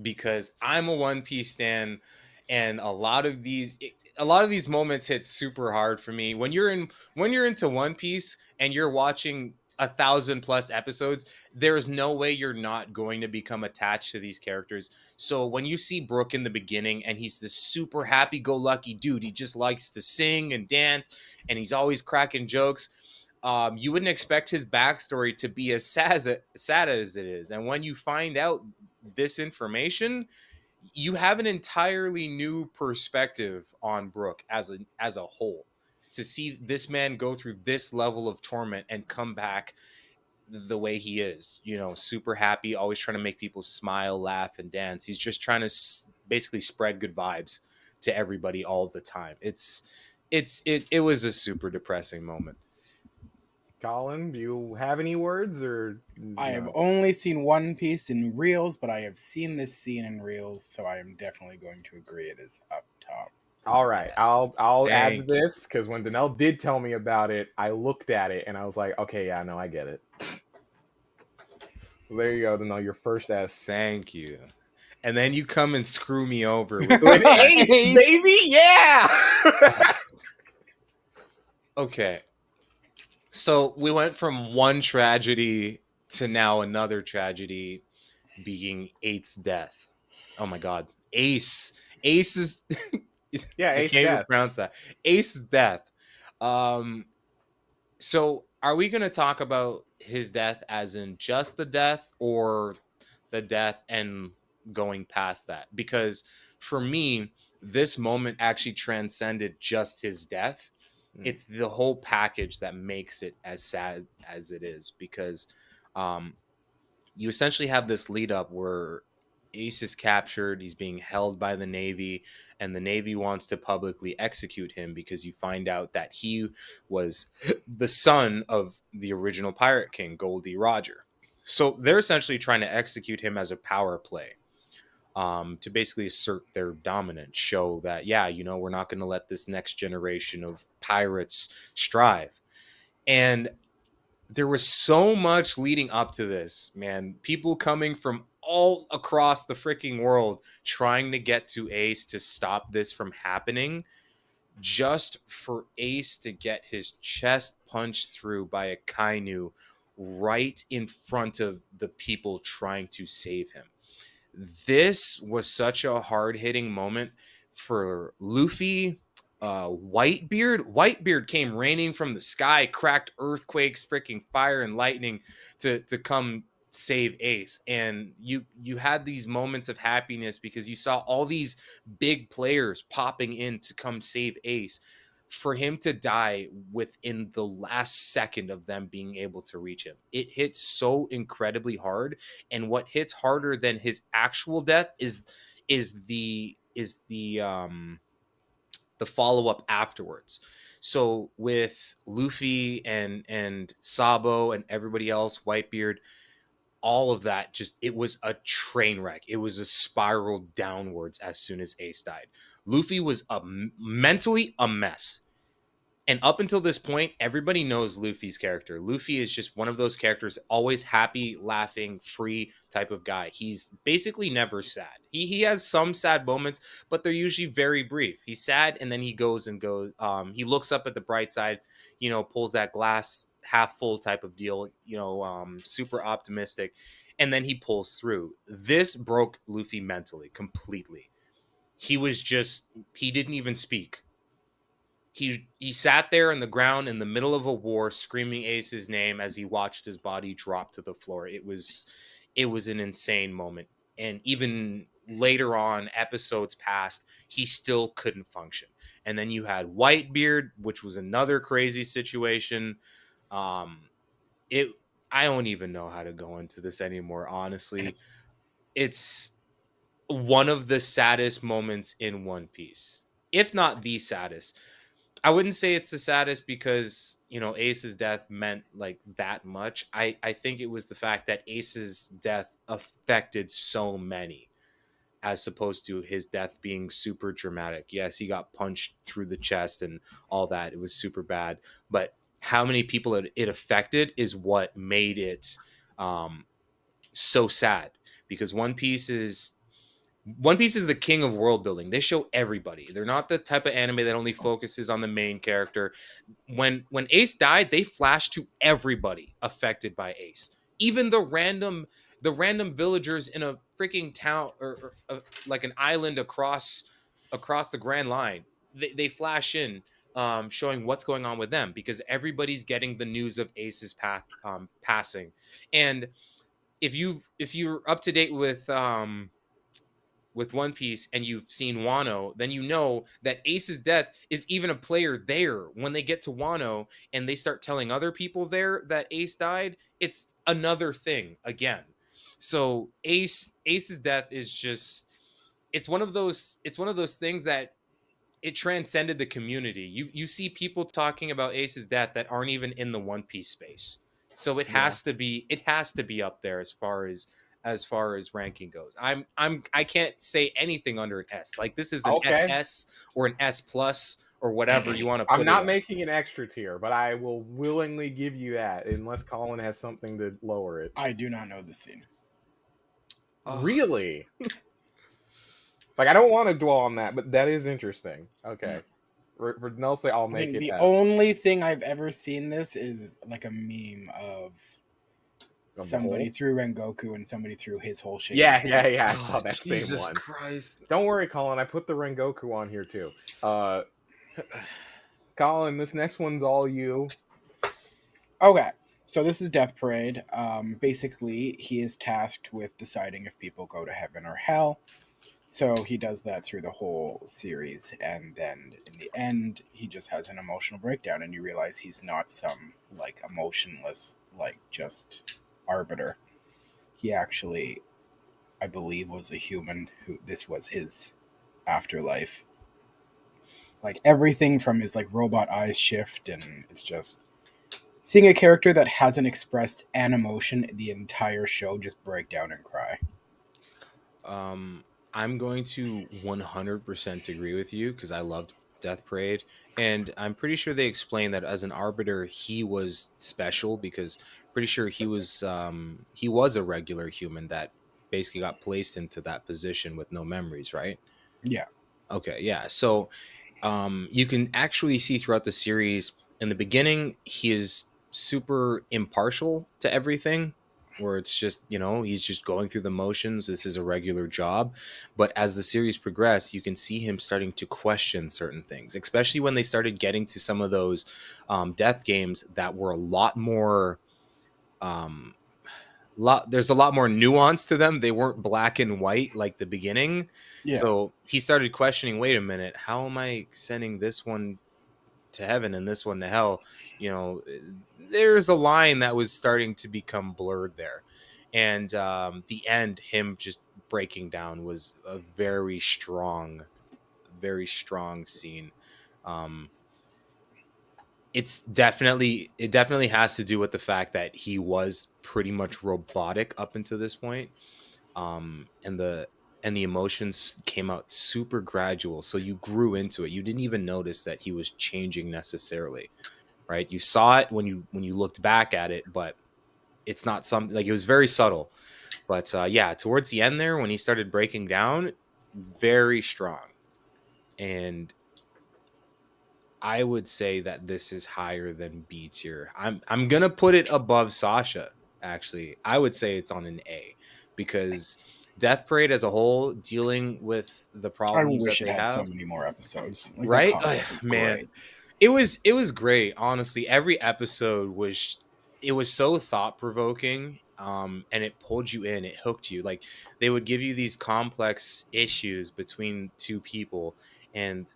because I'm a One Piece stan, and a lot of these moments hit super hard for me. When you're into One Piece and you're watching 1,000+ episodes, there's no way you're not going to become attached to these characters. So when you see Brook in the beginning and he's this super happy-go-lucky dude, he just likes to sing and dance, and he's always cracking jokes. You wouldn't expect his backstory to be as sad as it is, and when you find out this information, you have an entirely new perspective on Brooke as a whole. To see this man go through this level of torment and come back the way he is, super happy, always trying to make people smile, laugh, and dance. He's just trying to basically spread good vibes to everybody all the time. It was a super depressing moment. Colin, do you have any words or I have no? only seen One Piece in Reels, but I have seen this scene in Reels, so I am definitely going to agree it is up top. All right, I'll add to Thank you. this because when Danelle did tell me about it, I looked at it and I was like, okay, yeah, no, I get it. There you go, Danelle, your first S. Thank you. And then you come and screw me over with With that. Ace, baby, yeah. Okay. So we went from one tragedy to now another tragedy, being Eight's death. Oh my god. Ace is Yeah, I Ace can't even death. pronounce that. Ace's death. Um so are we gonna talk about his death as in just the death, or the death and going past that? Because for me, this moment actually transcended just his death. It's the whole package that makes it as sad as it is, because um, you essentially have this lead up where Ace is captured, he's being held by the Navy, and the Navy wants to publicly execute him because you find out that he was the son of the original Pirate King, Goldie Roger. So they're essentially trying to execute him as a power play, to basically assert their dominance, show that, yeah, we're not going to let this next generation of pirates strive. And there was so much leading up to this, man. People coming from all across the freaking world trying to get to Ace to stop this from happening, just for Ace to get his chest punched through by a Kainu right in front of the people trying to save him. This was such a hard-hitting moment for Luffy. Whitebeard. Whitebeard came raining from the sky, cracked earthquakes, freaking fire and lightning to come save Ace. And you had these moments of happiness because you saw all these big players popping in to come save Ace. For him to die within the last second of them being able to reach him, it hits so incredibly hard. And what hits harder than his actual death is the follow up afterwards. So with Luffy and Sabo and everybody else, Whitebeard, all of that, just, it was a train wreck. It was a spiral downwards as soon as Ace died. Luffy was mentally a mess. And up until this point, everybody knows Luffy's character. Luffy is just one of those characters, always happy, laughing, free type of guy. He's basically never sad. He has some sad moments, but they're usually very brief. He's sad, and then he goes. He looks up at the bright side, pulls that glass half full type of deal, super optimistic, and then he pulls through. This broke Luffy mentally completely. He didn't even speak. He sat there on the ground in the middle of a war, screaming Ace's name as he watched his body drop to the floor. It was an insane moment. And even later on, episodes passed, he still couldn't function. And then you had Whitebeard, which was another crazy situation. It I don't even know how to go into this anymore, honestly. It's one of the saddest moments in One Piece, if not the saddest. I wouldn't say it's the saddest because, Ace's death meant like that much. I think it was the fact that Ace's death affected so many, as opposed to his death being super dramatic. Yes, he got punched through the chest and all that. It was super bad. But how many people it affected is what made it so sad, because One Piece is the king of world building. They show everybody. They're not the type of anime that only focuses on the main character. When Ace died, they flashed to everybody affected by Ace, even the random villagers in a freaking town, or like an island across the Grand Line. They flash in, showing what's going on with them, because everybody's getting the news of Ace's passing. And if you're up to date with One Piece and you've seen Wano, then you know that Ace's death is even a player there. When they get to Wano and they start telling other people there that Ace died, it's another thing again. So Ace's death is just, it's one of those things that it transcended the community. You see people talking about Ace's death that aren't even in the One Piece space. So it Yeah. has to be up there as far as ranking goes. I can't say anything under an S. Like, this is an Okay. SS or an S plus or whatever you want to I'm put it not at. making an extra tier, but I will willingly give you that unless Colin has something to lower it. I do not know the scene. Oh, Really? Like, I don't want to dwell on that, but that is interesting. Okay. For Nelson, I'll I make think it the S. only thing I've ever seen this is like a meme of the somebody whole? threw Rengoku and somebody threw his whole shit. Yeah, in yeah, his yeah. I face. saw that same Jesus one. Christ. Don't worry, Colin. I put the Rengoku on here too. Colin, this next one's all you. Okay, so this is Death Parade. Basically, he is tasked with deciding if people go to heaven or hell. So he does that through the whole series, and then in the end, he just has an emotional breakdown, and you realize he's not some like emotionless, like just arbiter. He actually, I believe, was a human who this was his afterlife. Like everything from his like robot eyes shift, and it's just seeing a character that hasn't expressed an emotion the entire show just break down and cry. I'm going to 100% agree with you because I loved Death Parade, and I'm pretty sure they explained that as an arbiter he was special, because pretty sure he was a regular human that basically got placed into that position with no memories, right? Yeah, Okay, yeah. So you can actually see throughout the series, in the beginning he is super impartial to everything, where it's just, he's just going through the motions, this is a regular job. But as the series progressed, you can see him starting to question certain things, especially when they started getting to some of those death games that were a lot more um, there's a lot more nuance to them. They weren't black and white like the beginning. yeah. So he started questioning, wait a minute, how am I sending this one to heaven and this one to hell? There's a line that was starting to become blurred there. And the end, him just breaking down, was a very strong scene. Um, it definitely has to do with the fact that he was pretty much robotic up until this point. And the emotions came out super gradual, so you grew into it. You didn't even notice that he was changing necessarily, right? You saw it when you looked back at it, but it's not something like, it was very subtle. But yeah, towards the end there, when he started breaking down, very strong. And I would say that this is higher than B tier. I'm gonna put it above Sasha. Actually, I would say it's on an A, because Death Parade as a whole, dealing with the I problems that wish it they had so have, many more episodes. Like that right? concept is Man, great. it was great. Honestly, every episode was so thought provoking, and it pulled you in, it hooked you. Like they would give you these complex issues between two people, and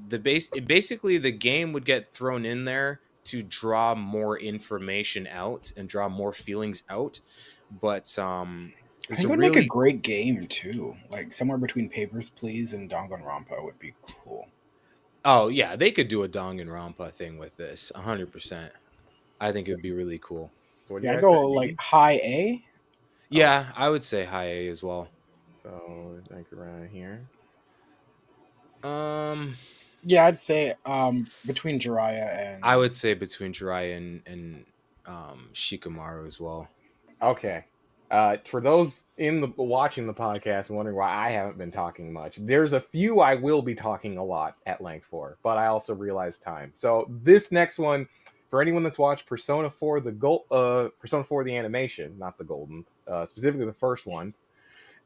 basically the game would get thrown in there to draw more information out and draw more feelings out. But I it's think a it would make a really great game too. Like somewhere between Papers, Please and Danganronpa would be cool. oh yeah, they could do a Danganronpa thing with this 100%. I think it would be really cool. So what do Yeah, you I guys say, go like B? high A. Okay, Yeah, I would say high A as well. so I think around here. um Yeah, I'd say between Jiraiya I and would say between Jiraiya and Shikamaru as well. Okay. For those in the watching the podcast and wondering why I haven't been talking much, there's a few I will be talking a lot at length for, but I also realize time. So this next one, for anyone that's watched Persona 4 Persona 4 the animation, not the golden, specifically the first one,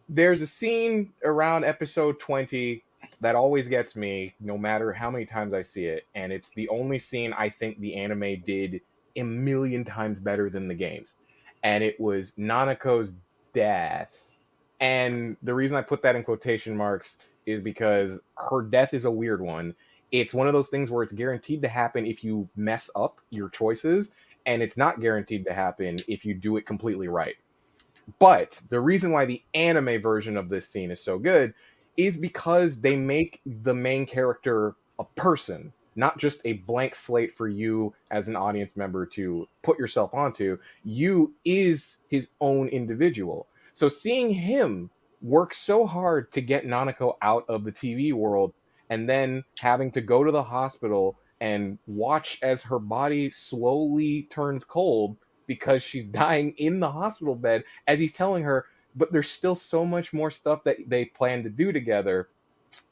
there's a scene around episode 20 that always gets me no matter how many times I see it, and it's the only scene I think the anime did a million times better than the games. And it was Nanako's death. And the reason I put that in quotation marks is because her death is a weird one. It's one of those things where it's guaranteed to happen if you mess up your choices, and it's not guaranteed to happen if you do it completely right. But the reason why the anime version of this scene is so good is because they make the main character a person, not just a blank slate for you as an audience member to put yourself onto. You is his own individual. So seeing him work so hard to get Nanako out of the TV world and then having to go to the hospital and watch as her body slowly turns cold because she's dying in the hospital bed as he's telling her, but there's still so much more stuff that they plan to do together.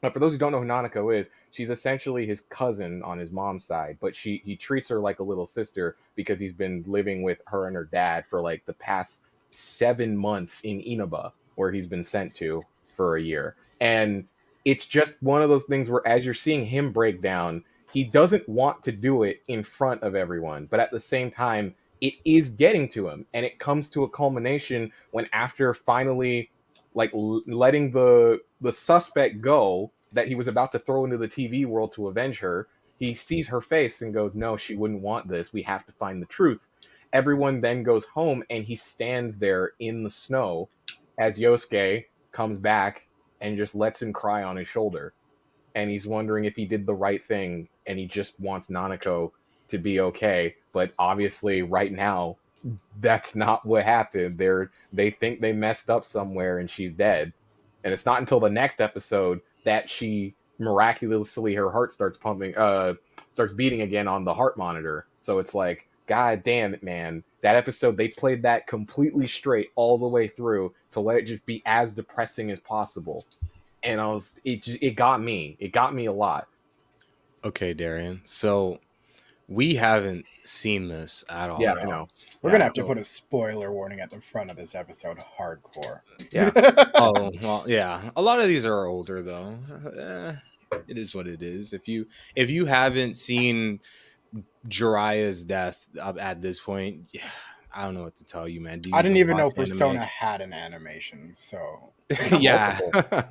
Now, for those who don't know who Nanako is, she's essentially his cousin on his mom's side, but he treats her like a little sister because he's been living with her and her dad for like the past 7 months in Inaba, where he's been sent to for a year. And it's just one of those things where as you're seeing him break down, he doesn't want to do it in front of everyone, but at the same time, it is getting to him, and it comes to a culmination when after finally letting the suspect go that he was about to throw into the TV world to avenge her, he sees her face and goes, "No, she wouldn't want this. We have to find the truth." Everyone then goes home, and he stands there in the snow as Yosuke comes back and just lets him cry on his shoulder. And he's wondering if he did the right thing, and he just wants Nanako to be okay. But obviously, right now, that's not what happened. They think they messed up somewhere and she's dead. And it's not until the next episode that she miraculously her heart starts pumping starts beating again on the heart monitor. So it's like, god damn it, man. That episode they played that completely straight all the way through to let it just be as depressing as possible. And it got me. It got me a lot. Okay, Darian. So we haven't seen this at all, Yeah, no. I know. We're Yeah, I gonna know. have to put a spoiler warning at the front of this episode. Hardcore. Yeah. Oh, well, yeah. A lot of these are older though. It is what it is. If you haven't seen Jiraiya's death up at this point, yeah, I don't know what to tell you, man. Do you I didn't even even watch know anime? Persona had an animation, so Yeah. Multiple.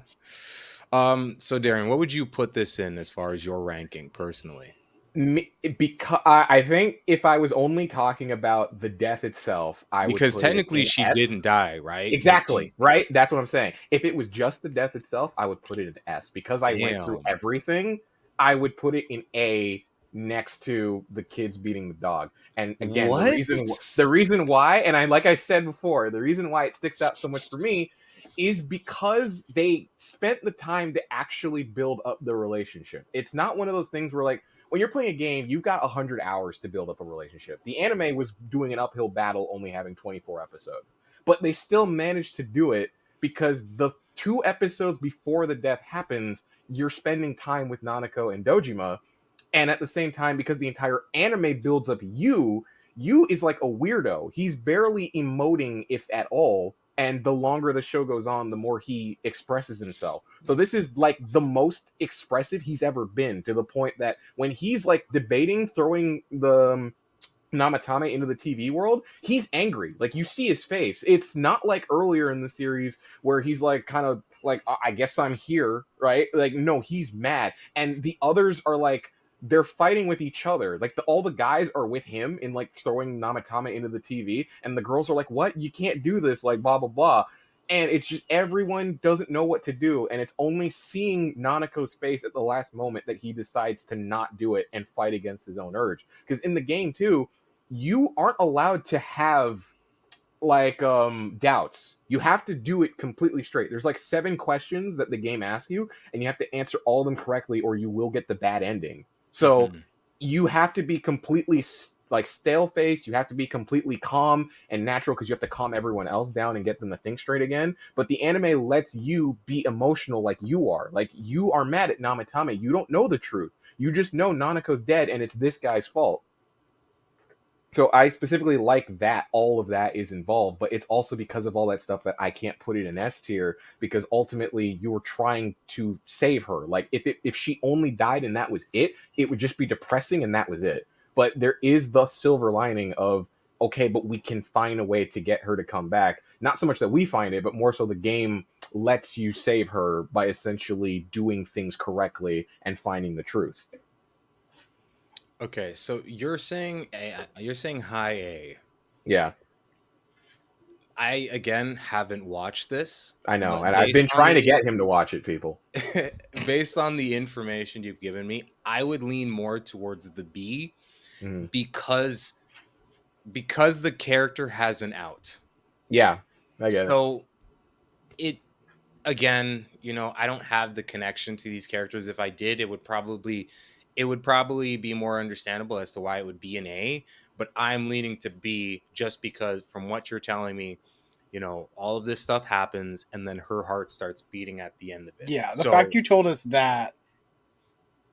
So Darren, what would you put this in as far as your ranking personally? Because I think if I was only talking about the death itself, I would Because put it technically in she S. didn't die, right? Exactly, right? That's what I'm saying. If it was just the death itself, I would put it in S. Because I went through Damn. everything, I would put it in A next to the kids beating the dog. And again, the What? reason why, and I like I said before, the reason why it sticks out so much for me is because they spent the time to actually build up the relationship. It's not one of those things where like when you're playing a game, you've got 100 hours to build up a relationship. The anime was doing an uphill battle only having 24 episodes. But they still managed to do it because the 2 episodes before the death happens, you're spending time with Nanako and Dojima, and at the same time, because the entire anime builds up you is like a weirdo. He's barely emoting, if at all. And the longer the show goes on, the more he expresses himself. So this is like the most expressive he's ever been, to the point that when he's like debating throwing Namatame into the TV world, he's angry. Like, you see his face. It's not like earlier in the series where he's like kind of like, I guess I'm here, right? Like, no, he's mad. And the others are like, they're fighting with each other. Like, all the guys are with him in like throwing Namatame into the TV, and the girls are like, what? You can't do this, like blah blah blah. And it's just everyone doesn't know what to do, and it's only seeing Nanako's face at the last moment that he decides to not do it and fight against his own urge. Because in the game too, you aren't allowed to have like doubts. You have to do it completely straight. There's like 7 questions that the game asks you, and you have to answer all of them correctly or you will get the bad ending. So you have to be completely like stale faced. You have to be completely calm and natural because you have to calm everyone else down and get them to think straight again. But the anime lets you be emotional like you are. Like, you are mad at Namatame. You don't know the truth. You just know Nanako's dead and it's this guy's fault. So I specifically like that all of that is involved, but it's also because of all that stuff that I can't put it in S tier, because ultimately you're trying to save her. Like, if she only died and that was it, it would just be depressing and that was it. But there is the silver lining of, okay, but we can find a way to get her to come back. Not so much that we find it, but more so the game lets you save her by essentially doing things correctly and finding the truth. Okay, so you're saying high A. Yeah, I again haven't watched this. I know. But And I've been trying to get him to watch it, people. Based on the information you've given me, I would lean more towards the B because the character has an out. Yeah, I get it. So it again, I don't have the connection to these characters. If I did, it would probably be more understandable as to why it would be an A, but I'm leaning to B just because from what you're telling me, all of this stuff happens and then her heart starts beating at the end of it. Yeah, the fact you told us that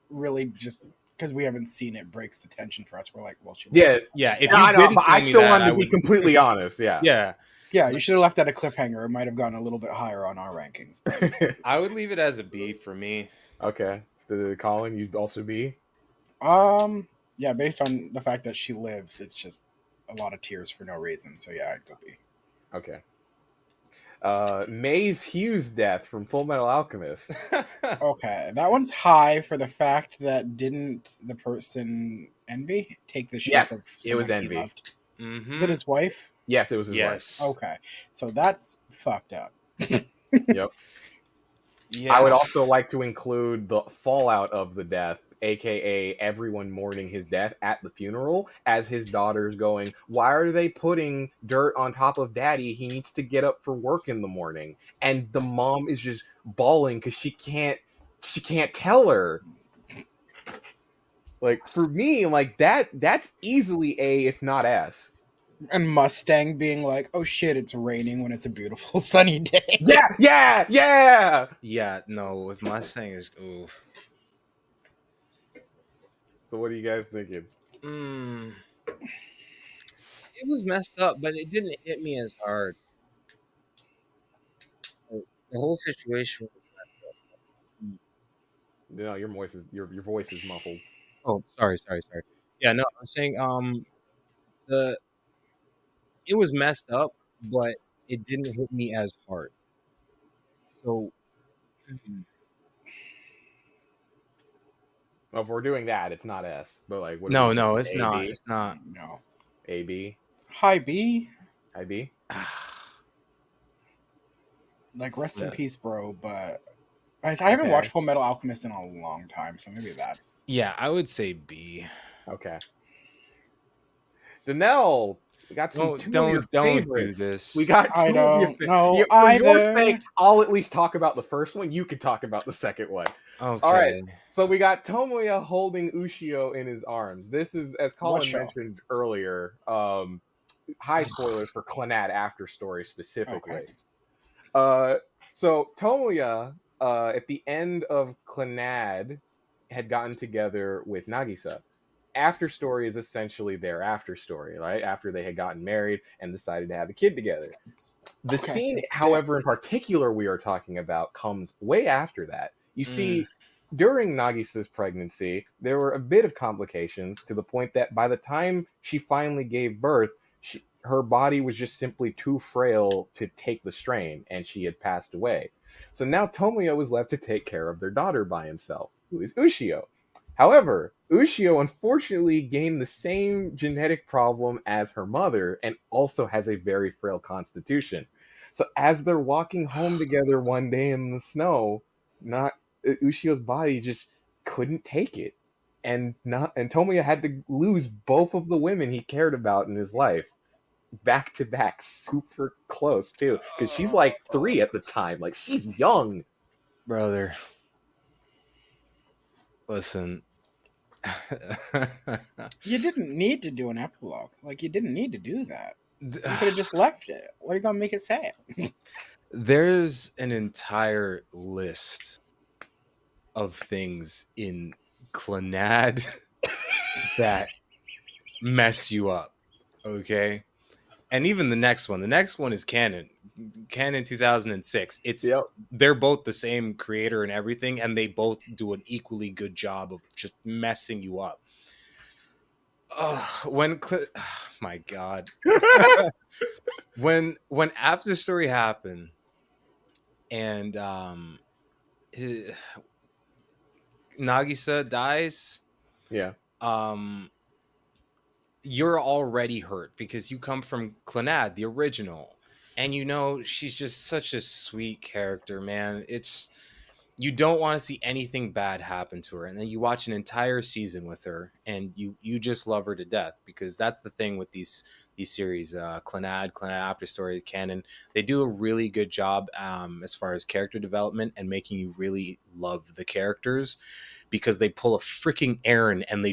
really just because we haven't seen it breaks the tension for us. We're like, well, she Yeah. If you didn't but tell I me still that, wanted I to be would completely honest. Yeah. Yeah, you should have left at a cliffhanger. It might have gone a little bit higher on our rankings. I would leave it as a B for me. Okay. Colin, you'd also be? Yeah, based on the fact that she lives, it's just a lot of tears for no reason. So yeah, I'd go B. Okay. Maze Hughes' death from Full Metal Alchemist. Okay, that one's high for the fact that didn't the person Envy take the shape Yes, of it was someone he Envy. loved? Is it his wife? Yes, it was his Yes. wife. Okay, so that's fucked up. Yep. Yeah. I would also like to include the fallout of the death, aka everyone mourning his death at the funeral, as his daughter's going, why are they putting dirt on top of daddy? He needs to get up for work in the morning. And the mom is just bawling because she can't tell her. Like, for me, like that's easily A, if not S. And Mustang being like, "Oh shit, it's raining when it's a beautiful sunny day." Yeah. Yeah, no, with Mustang is oof. So what are you guys thinking? It was messed up, but it didn't hit me as hard. The whole situation. No, your voice is muffled. Oh, sorry. Yeah, no, I was saying, the it was messed up, but it didn't hit me as hard. So, Well, if we're doing that, it's not S. But like, what? No, it's A, not. B? It's not. No. A, B, High B. I, B. Like, rest in Yeah. peace, bro. But I haven't Okay. watched Full Metal Alchemist in a long time, so maybe that's. Yeah, I would say B. Okay. Danelle, we got two of your Don't do favorites. this. We got two I of your don't know For your either. sake, I'll at least talk about the first one. You can talk about the second one. Okay. All right. So we got Tomoya holding Ushio in his arms. This is, as Colin show? mentioned earlier, high spoilers for Clannad After Story specifically. Okay. So Tomoya, at the end of Clannad, had gotten together with Nagisa. After Story is essentially their after story, right? After they had gotten married and decided to have a kid together. The scene, however, in particular we are talking about comes way after that. You see, during Nagisa's pregnancy, there were a bit of complications to the point that by the time she finally gave birth, her body was just simply too frail to take the strain, and she had passed away. So now Tomoyo was left to take care of their daughter by himself, who is Ushio. However, Ushio unfortunately gained the same genetic problem as her mother and also has a very frail constitution. So as they're walking home together one day in the snow, not Ushio's body just couldn't take it. And Tomoya had to lose both of the women he cared about in his life back to back, super close too, because she's like 3 at the time, like she's young. Brother, listen. You didn't need to do an epilogue. Like, you didn't need to do that. You could have just left it. Why are you gonna make it sad? There's an entire list of things in Clannad that mess you up, okay? And even the next one is canon 2006. Yep. They're both the same creator and everything, and they both do an equally good job of just messing you up. My God. when After Story happened and Nagisa dies, Yeah. You're already hurt because you come from Clannad, the original, and you know she's just such a sweet character, man. You don't want to see anything bad happen to her, and then you watch an entire season with her and you just love her to death, because that's the thing with these series. Clannad After Story, canon, they do a really good job as far as character development and making you really love the characters, because they pull a freaking Aaron and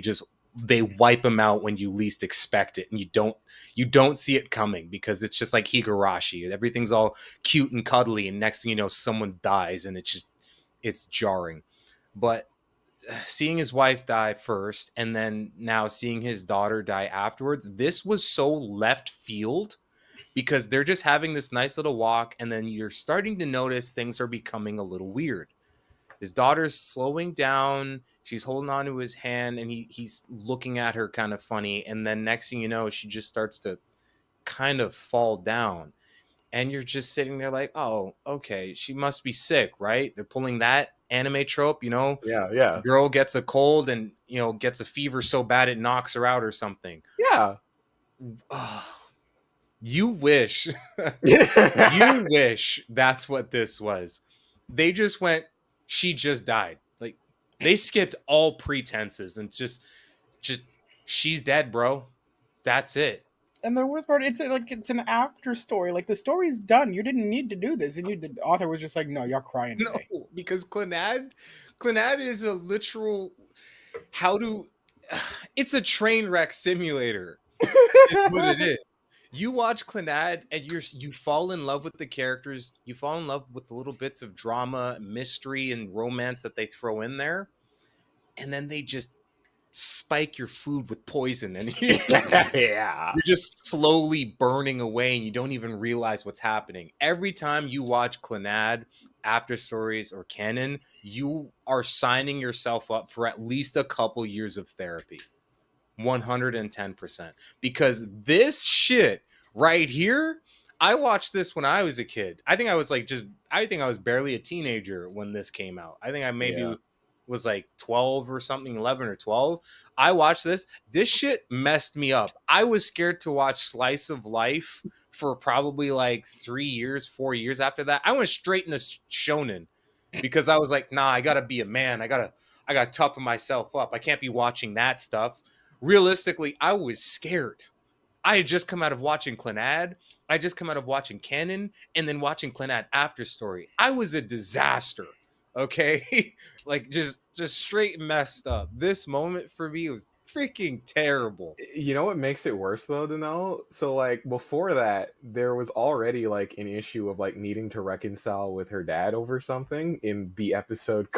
they wipe him out when you least expect it, and you don't see it coming, because it's just like Higurashi. Everything's all cute and cuddly, and next thing you know, someone dies, and it's jarring. But seeing his wife die first, and then now seeing his daughter die afterwards, this was so left field, because they're just having this nice little walk, and then you're starting to notice things are becoming a little weird. His daughter's slowing down. She's holding on to his hand, and he's looking at her kind of funny. And then next thing you know, she just starts to kind of fall down. And you're just sitting there like, oh, okay, she must be sick, right? They're pulling that anime trope, Yeah. girl gets a cold and, gets a fever so bad it knocks her out or something. Yeah. You wish, you wish that's what this was. They just went, she just died. Like, they skipped all pretenses and just she's dead, bro. That's it. And the worst part, it's an after story. Like, the story's done. You didn't need to do this, and the author was just like, "No, y'all crying today." No, because Clannad is a literal it's a train wreck simulator. Is what it is. You watch Clannad and you fall in love with the characters. You fall in love with the little bits of drama, mystery, and romance that they throw in there, and then they just spike your food with poison, and you're just slowly burning away, and you don't even realize what's happening. Every time you watch Clannad, After Stories, or canon, you are signing yourself up for at least a couple years of therapy. 110%. Because this shit right here, I watched this when I was a kid. I think I was barely a teenager when this came out. I think I maybe was like 12 or something, 11 or 12. I watched this. This shit messed me up. I was scared to watch Slice of Life for probably like 4 years after that. I went straight into shonen because I was like, nah, I gotta be a man. I gotta toughen myself up. I can't be watching that stuff. Realistically, I was scared. I had just come out of watching Clannad. I just come out of watching canon, and then watching Clannad After Story. I was a disaster. Okay, like just straight messed up. This moment for me was freaking terrible. You know what makes it worse though, Danelle? So like before that, there was already like an issue of like needing to reconcile with her dad over something in the episode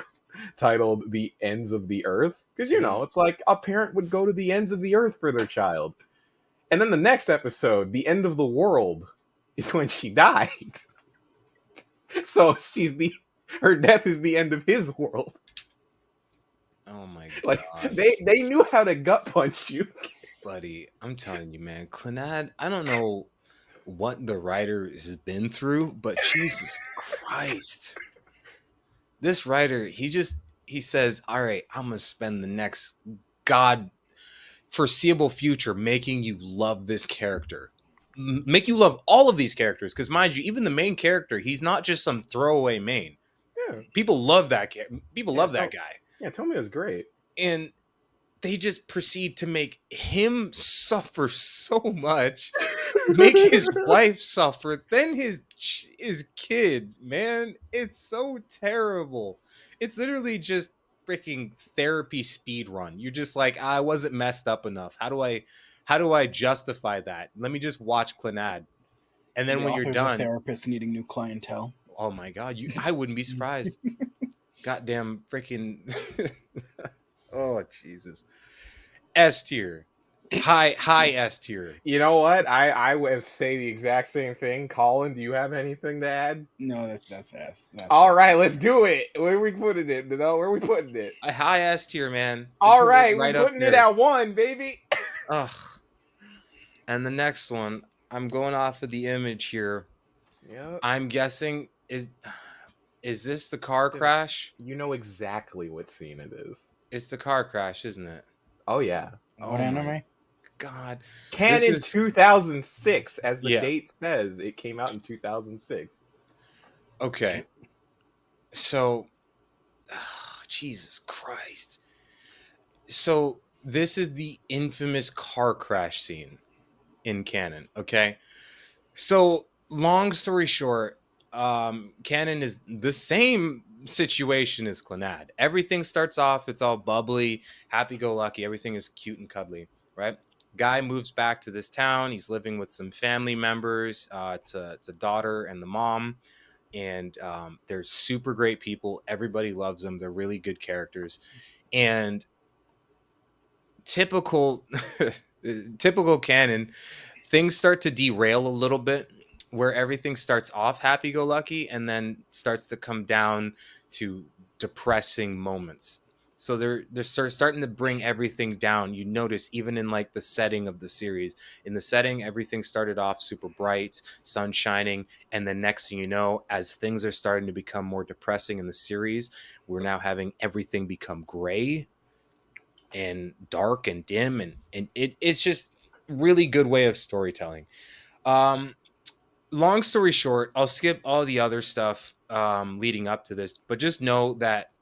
titled "The Ends of the Earth," because it's like a parent would go to the ends of the earth for their child, and then the next episode, "The End of the World," is when she died. So her death is the end of his world. Oh my Like god, they knew how to gut punch you. buddy! I'm telling you, man, Clannad. I don't know what the writer has been through, but Jesus Christ, this writer, he says, "All right, I'm gonna spend the next god foreseeable future making you love this character." Make you love all of these characters, because mind you, even the main character, he's not just some throwaway main. Yeah, People love that people yeah. love that guy, Tell me it was great. and they just proceed to make him suffer so much, make his wife suffer, then his kids. Man, it's so terrible. It's literally just freaking therapy speed run. You're just like, I wasn't messed up enough. How do I justify that? Let me just watch Clannad. And then The when you're author's a done, therapist needing new clientele. oh my god, I wouldn't be surprised. Goddamn freaking oh Jesus. S tier. High S tier. You know what? I would say the exact same thing. Colin, do you have anything to add? No, that's ass. All right, let's do it. Where are we putting it? Where are we putting it? A high S tier, man. All Put it right, right we're up putting it there. at 1, baby. Ugh. And the next one, I'm going off of the image here. Yeah. I'm guessing is this the car crash? You know exactly what scene it is. It's the car crash, isn't it? Oh yeah. What Oh anime? my God. Canon This is 2006, as the Yeah. date says. It came out in 2006. okay. So, Jesus Christ. So this is the infamous car crash scene in canon. Okay. So long story short, canon is the same situation as Clannad. Everything starts off, it's all bubbly, happy-go-lucky, everything is cute and cuddly, right? Guy moves back to this town. He's living with some family members. It's a daughter and the mom, and they're super great people. Everybody loves them. They're really good characters, and typical typical canon, things start to derail a little bit, where everything starts off happy-go-lucky and then starts to come down to depressing moments. So they're starting to bring everything down. You notice even in like the setting of the series. In the setting, everything started off super bright, sun shining, and then next thing you know, as things are starting to become more depressing in the series, we're now having everything become gray and dark and dim, and it's just really good way of storytelling. Um, Long story short, I'll skip all the other stuff leading up to this, but just know that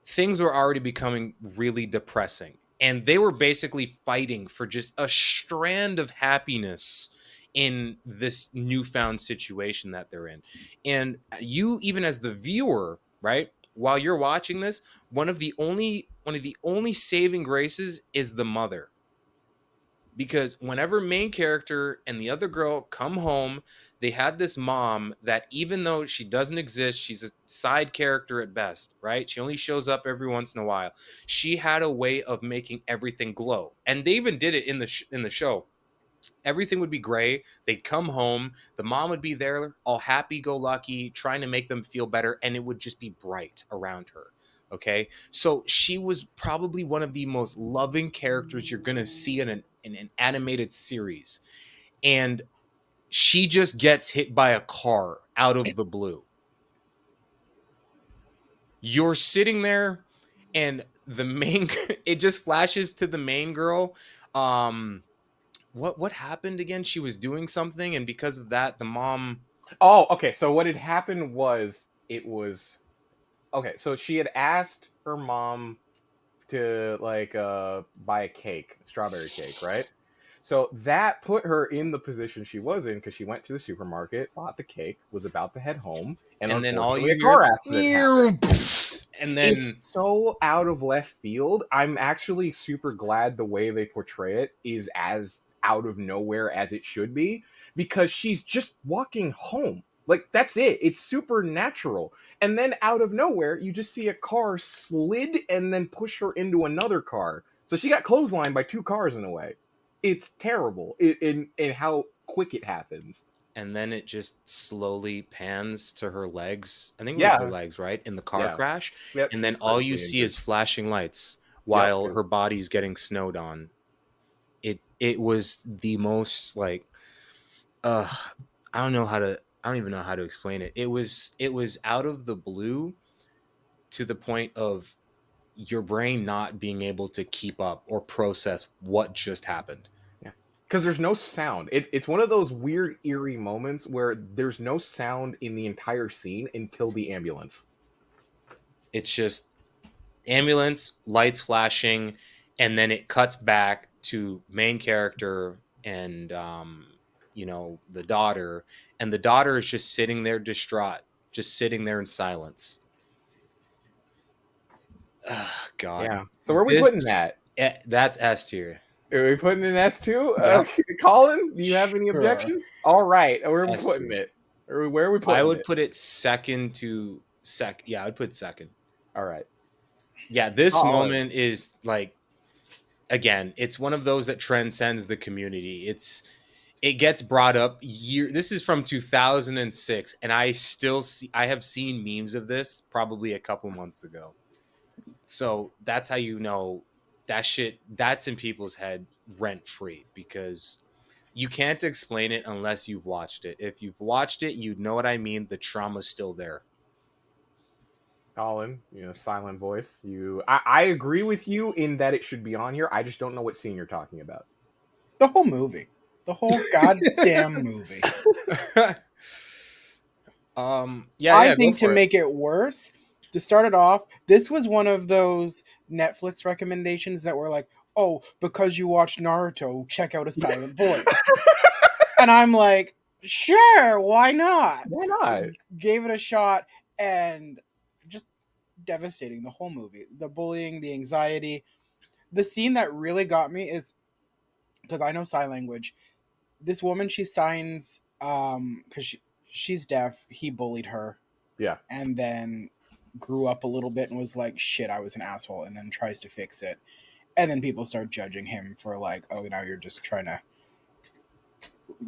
things were already becoming really depressing, and they were basically fighting for just a strand of happiness in this newfound situation that they're in. And you, even as the viewer, right, while you're watching this, one of the only saving graces is the mother, because whenever main character and the other girl come home, they had this mom that, even though she doesn't exist, she's a side character at best, right? She only shows up every once in a while. She had a way of making everything glow, and they even did it in the show. Everything would be gray. They'd come home, the mom would be there all happy-go-lucky, trying to make them feel better, and it would just be bright around her. Okay, so she was probably one of the most loving characters you're gonna see in an animated series, and she just gets hit by a car out of the blue. You're sitting there, and the main it just flashes to the main girl. What happened again? She was doing something, and because of that, the mom. Oh, okay. So what had happened was okay. So she had asked her mom to like buy a cake, strawberry cake, right? So that put her in the position she was in, because she went to the supermarket, bought the cake, was about to head home, and And then all unfortunately you a hear is car accident happened. and then It's so out of left field. I'm actually super glad the way they portray it is as out of nowhere as it should be, because she's just walking home. Like, that's it. It's super natural. And then out of nowhere, you just see a car slid and then push her into another car. So she got clotheslined by 2 cars in a way. It's terrible in how quick it happens. and then it just slowly pans to her legs. I think it was her Yeah. legs, right? In the car Yeah. crash. Yep, And then she's all you critically see injured. is flashing lights. while Yep. her body's getting snowed on. It was the most like uh I don't even know how to explain it. It was out of the blue to the point of your brain not being able to keep up or process what just happened. Yeah. Because there's no sound. It's one of those weird, eerie moments where there's no sound in the entire scene until the ambulance. It's just ambulance, lights flashing, and then it cuts back to main character and the daughter, and the daughter is just sitting there distraught, just sitting there in silence. God, Yeah. So where are we this putting that? that's S tier. Are we putting an S2? Yep. Colin, do you have any Sure. objections? All right. Where are we S putting tier. it? Where are we putting I would it? put it second to sec. Yeah, I'd put second. All right. Yeah, this Colin. moment is like, again, it's one of those that transcends the community. It gets brought up this is from 2006, and I have seen memes of this probably a couple months ago. So that's how you know that shit that's in people's head rent free, because you can't explain it unless you've watched it. If you've watched it, you know what I mean. The trauma's still there. Colin, silent voice. I agree with you in that it should be on here. I just don't know what scene you're talking about. The whole movie. The whole goddamn movie. I think to make it worse, to start it off, this was one of those Netflix recommendations that were like, oh, because you watched Naruto, check out A Silent Voice. And I'm like, sure, why not? Why not? Gave it a shot, and just devastating, the whole movie. The bullying, the anxiety. The scene that really got me is, because I know sign language, this woman, she signs, because she's deaf, he bullied her. Yeah. And then grew up a little bit and was like, shit, I was an asshole, and then tries to fix it. And then people start judging him for like, oh, now you're just trying to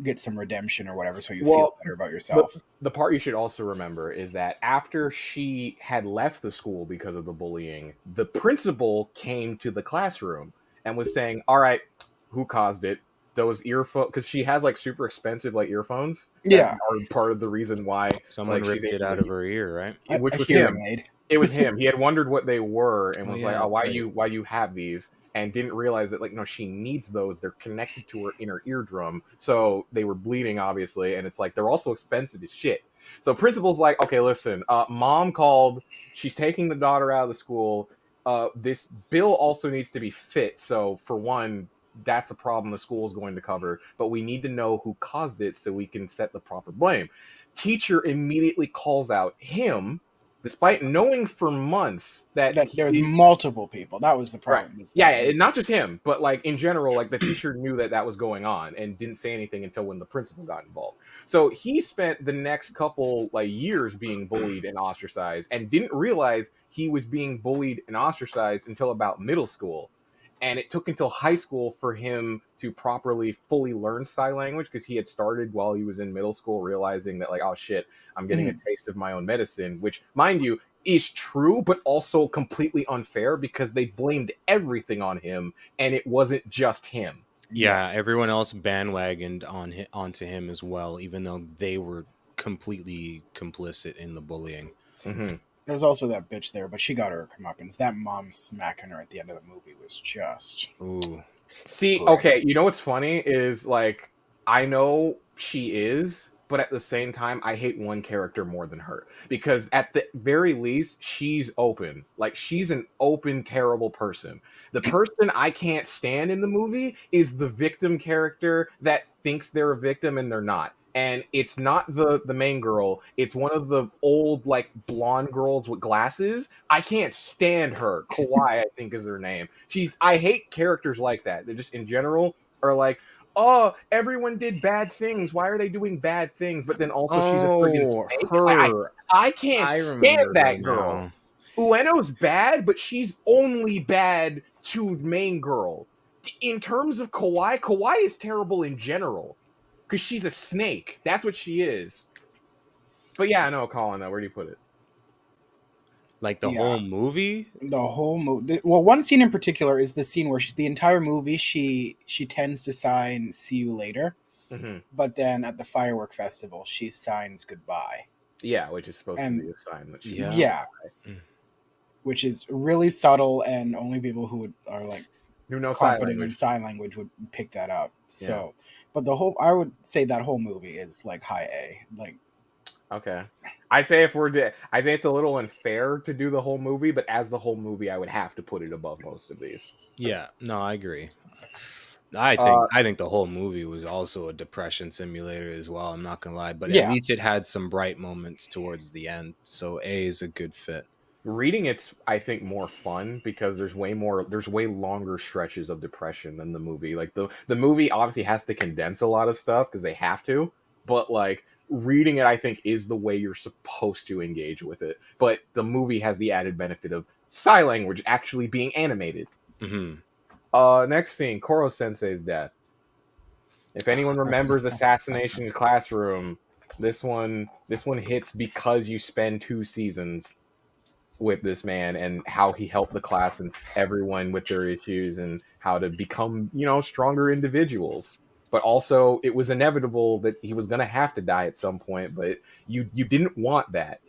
get some redemption or whatever, so you feel better about yourself. The part you should also remember is that after she had left the school because of the bullying, the principal came to the classroom and was saying, all right, who caused it? Those earphones, because she has like super expensive like earphones. Yeah, are part of the reason why Someone like, ripped it out of her ear, right? which a was hearing him. aid. It was him. He had wondered what they were and was like, yeah, "Oh, why right. you have these?" And didn't realize that like, no, she needs those. They're connected to her inner eardrum, so they were bleeding, obviously. And it's like they're also expensive as shit. So principal's like, "Okay, listen, mom called. She's taking the daughter out of the school. This bill also needs to be fit. So for one, that's a problem the school is going to cover. But we need to know who caused it so we can set the proper blame." Teacher immediately calls out him, despite knowing for months that There was multiple people. That was the right. problem. Yeah, and not just him, but like in general, like the teacher knew that was going on and didn't say anything until when the principal got involved. So he spent the next couple like years being bullied and ostracized, and didn't realize he was being bullied and ostracized until about middle school. And it took until high school for him to properly fully learn sign language, because he had started while he was in middle school, realizing that like, oh shit, I'm getting a taste of my own medicine, which, mind you, is true, but also completely unfair because they blamed everything on him, and it wasn't just him. Yeah, everyone else bandwagoned onto him as well, even though they were completely complicit in the bullying. Mm-hmm. There was also that bitch there, but she got her comeuppance. That mom smacking her at the end of the movie was just... Ooh. See, Correct. okay, you know what's funny is like, I know she is, but at the same time, I hate one character more than her, because at the very least, she's open. Like, she's an open, terrible person. The person I can't stand in the movie is the victim character that thinks they're a victim and they're not. And it's not the main girl. It's one of the old, like, blonde girls with glasses. I can't stand her. Kawai, I think, is her name. I hate characters like that. They're just, in general, are like, oh, everyone did bad things. Why are they doing bad things? But then also she's a friggin' snake. Her. I can't I stand remember that her girl. now. Ueno's bad, but she's only bad to the main girl. In terms of Kawai, Kawai is terrible in general, because she's a snake. That's what she is. But yeah, I know, Colin, though. Where do you put it? Like the Yeah. whole movie? The whole movie. Well, one scene in particular is the scene where the entire movie she tends to sign "See you later," Hmm. but then at the firework festival she signs goodbye. Yeah, which is supposed to And be a sign that she. Yeah. yeah, Mm. which is really subtle, and only people who are like Who knows sign confident in language? sign language would pick that up. So, but I would say that whole movie is like high A. Like, Okay. I say I say it's a little unfair to do the whole movie, but as the whole movie, I would have to put it above most of these. Yeah, no, I agree. Uh, I think the whole movie was also a depression simulator as well. I'm not gonna lie, but at yeah, least it had some bright moments towards the end. So A is a good fit. Reading it's I think more fun because there's way longer stretches of depression than the movie. Like the movie obviously has to condense a lot of stuff because they have to, but like reading it I think is the way you're supposed to engage with it. But the movie has the added benefit of sign language actually being animated. Hmm. Next scene, Koro Sensei's death. If anyone remembers Assassination Classroom, this one hits because you spend 2 seasons with this man and how he helped the class and everyone with their issues and how to become, stronger individuals. But also it was inevitable that he was going to have to die at some point, but you didn't want that.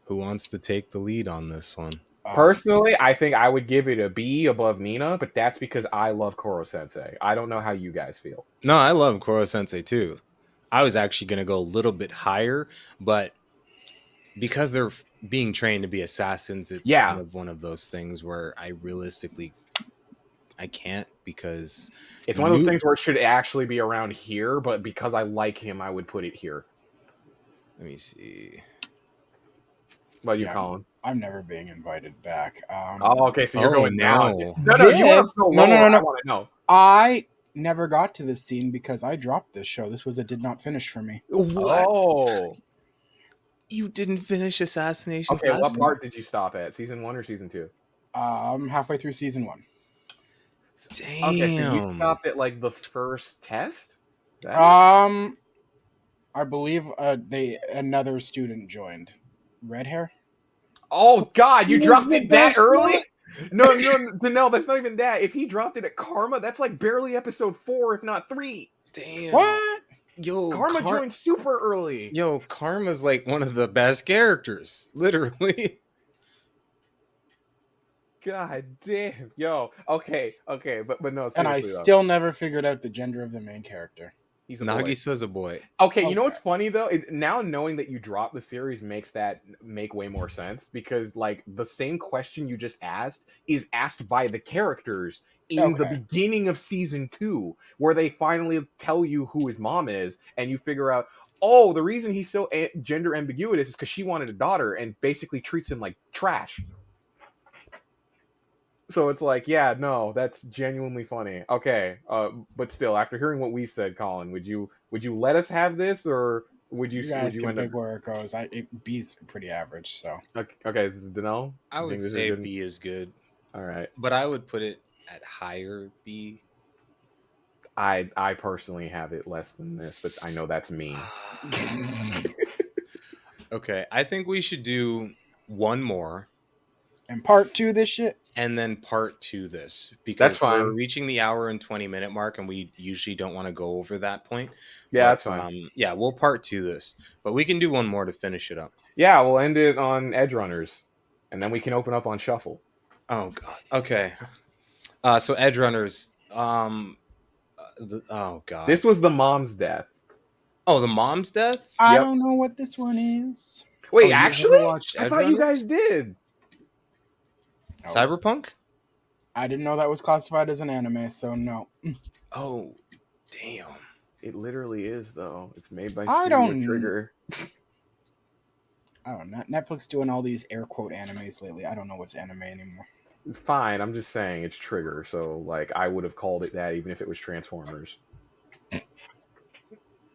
Who wants to take the lead on this one? Personally, I think I would give it a B above Nina, but that's because I love Koro Sensei. I don't know how you guys feel. No, I love Koro Sensei too. I was actually gonna go a little bit higher, but because they're being trained to be assassins, it's kind Yeah, of one of those things where I can't because it's one of those you. things where it should actually be around here, but because I like him, I would put it here. Let me see. What about you, yeah. Colin? I'm never being invited back. Oh, okay, so you're Oh going down. no! No, you want to go No, no, lower. no, I no. want to know. I never got to this scene because I dropped this show. This was a did not finish for me. What? Oh, You didn't finish Assassination okay. What Classroom? part did you stop at? Season 1 or season 2? Halfway through season 1. Okay, so you Damn. stopped at like the first test. That? I believe another student joined. Red hair. Oh God, you He was dropped the it that best early? one? No, that's not even that. If he dropped it at Karma, that's like barely episode 4, if not 3. Damn. What? Yo, Karma joined super early. Yo, Karma's like one of the best characters, literally. God damn. Yo, okay, but no, And I seriously though. still never figured out the gender of the main character. He's a boy. Nagisa's a boy. Okay, you know Okay. what's funny though? Now knowing that you dropped the series makes that make way more sense because like the same question you just asked is asked by the characters in the Okay. beginning of season 2, where they finally tell you who his mom is, and you figure out, oh, the reason he's so gender ambiguous is because she wanted a daughter and basically treats him like trash. So it's like, yeah, no, that's genuinely funny. Okay, but still, after hearing what we said, Colin, would you let us have this, or would you You guys can end up? pick where it goes. B's pretty average, so. Okay, this is Danelle. I You would think this is say good? B is good, All right. but I would put it at higher B. I personally have it less than this, but I know that's mean. Okay, I think we should do one more And part 2 this shit. and then part 2 this because That's fine. we're reaching the hour and 20-minute mark and we usually don't want to go over that point. Yeah, But, that's fine. yeah, we'll part 2 this, but we can do one more to finish it up. Yeah, we'll end it on Edge Runners, and then we can open up on Shuffle. Oh god. Okay. So Edge Runners. Oh god. This was the mom's death. Oh, the mom's death. I Yep. don't know what this one is. Wait, you never actually, watched I Edge thought you Runners? guys did. No. Cyberpunk. I didn't know that was classified as an anime, so no. Oh, damn. It literally is, though. It's made by I Studio don't- Trigger. I don't know. Netflix doing all these air quote animes lately. I don't know what's anime anymore. Fine, I'm just saying it's Trigger, so like I would have called it that even if it was Transformers.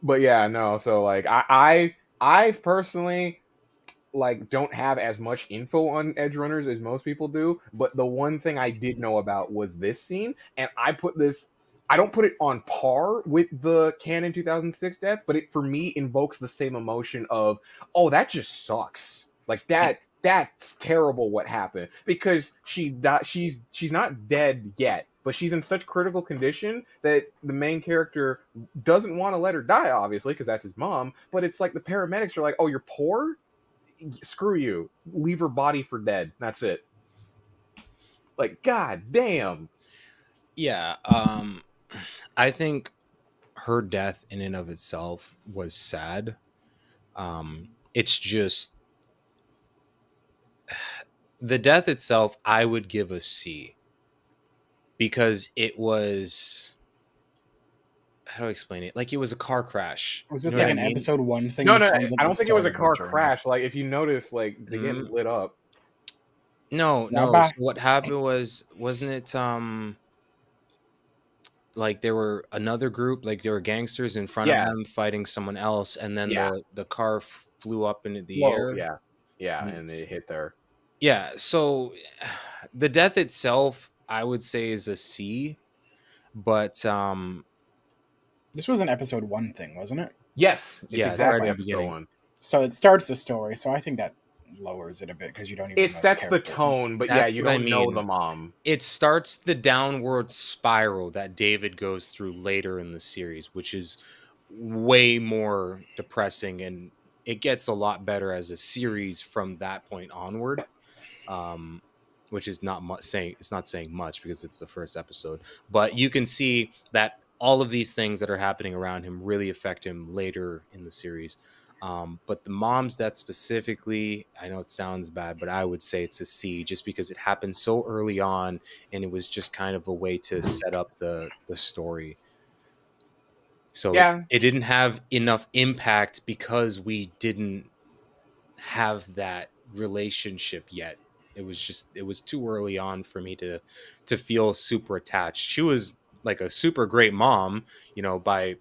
But yeah, no. So like I personally like don't have as much info on Edge Runners as most people do. But the one thing I did know about was this scene, and I put this I don't put it on par with the canon 2006 death, but it for me invokes the same emotion of, oh, that just sucks. Like that's terrible what happened, because she's not dead yet, but she's in such critical condition that the main character doesn't want to let her die, obviously, because that's his mom. But it's like the paramedics are like, oh, you're poor? Screw you. Leave her body for dead. That's it. Like, god damn. Yeah, I think her death in and of itself was sad. It's just the death itself, I would give a C, because it was, how do I explain it? Like, it was a car crash. Was You this know what like I an mean? episode 1 thing? No, This no, sounds like I the don't think it was start a of the car journey. crash. Like, if you notice, like, they get Mm, lit up. no. Bye-bye. So what happened was, wasn't it like there were another group, like there were gangsters in front of Yeah, them fighting someone else, and then yeah. the car flew up into the Whoa, air. yeah. Yeah, Mhm. and they hit there. Yeah, so the death itself, I would say, is a C, but This was an episode 1 thing, wasn't it? Yes, it's yeah, it's right in exactly the episode beginning. 1. So it starts the story. So I think that lowers it a bit because you don't even It know sets the character. tone, but yeah, That's you what I don't know mean. the mom. It starts the downward spiral that David goes through later in the series, which is way more depressing, and it gets a lot better as a series from that point onward. Um, which is not much saying. It's not saying much because it's the first episode, but you can see that all of these things that are happening around him really affect him later in the series. But the mom's death specifically, I know it sounds bad, but I would say it's a C, just because it happened so early on, and it was just kind of a way to set up the story. So Yeah, it didn't have enough impact because we didn't have that relationship yet. It was too early on for me to feel super attached. She was like a super great mom, by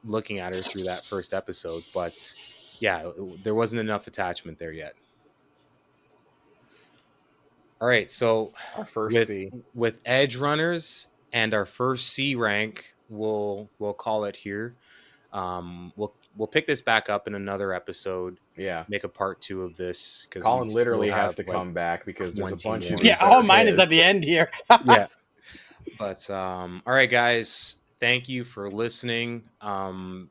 looking at her through that first episode, but yeah, there wasn't enough attachment there yet. All right, so our first with C. with Edge Runners and our first C rank, we'll call it here. We'll pick this back up in another episode, Yeah. make a part 2 of this, because we Colin still literally has have to like come back because there's a 20 bunch of more. Yeah, these that all are mine is his. at the end here. Yeah. But all right, guys, thank you for listening.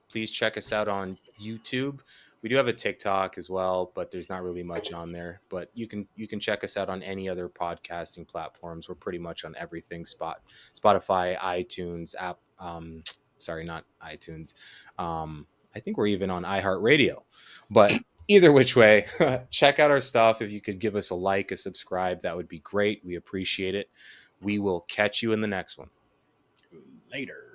Please check us out on YouTube. We do have a TikTok as well, but there's not really much on there. But you can check us out on any other podcasting platforms. We're pretty much on everything: Spotify, iTunes, app. Sorry, not iTunes. I think we're even on iHeartRadio. But either which way, check out our stuff. If you could give us a like, a subscribe, that would be great. We appreciate it. We will catch you in the next one. Later.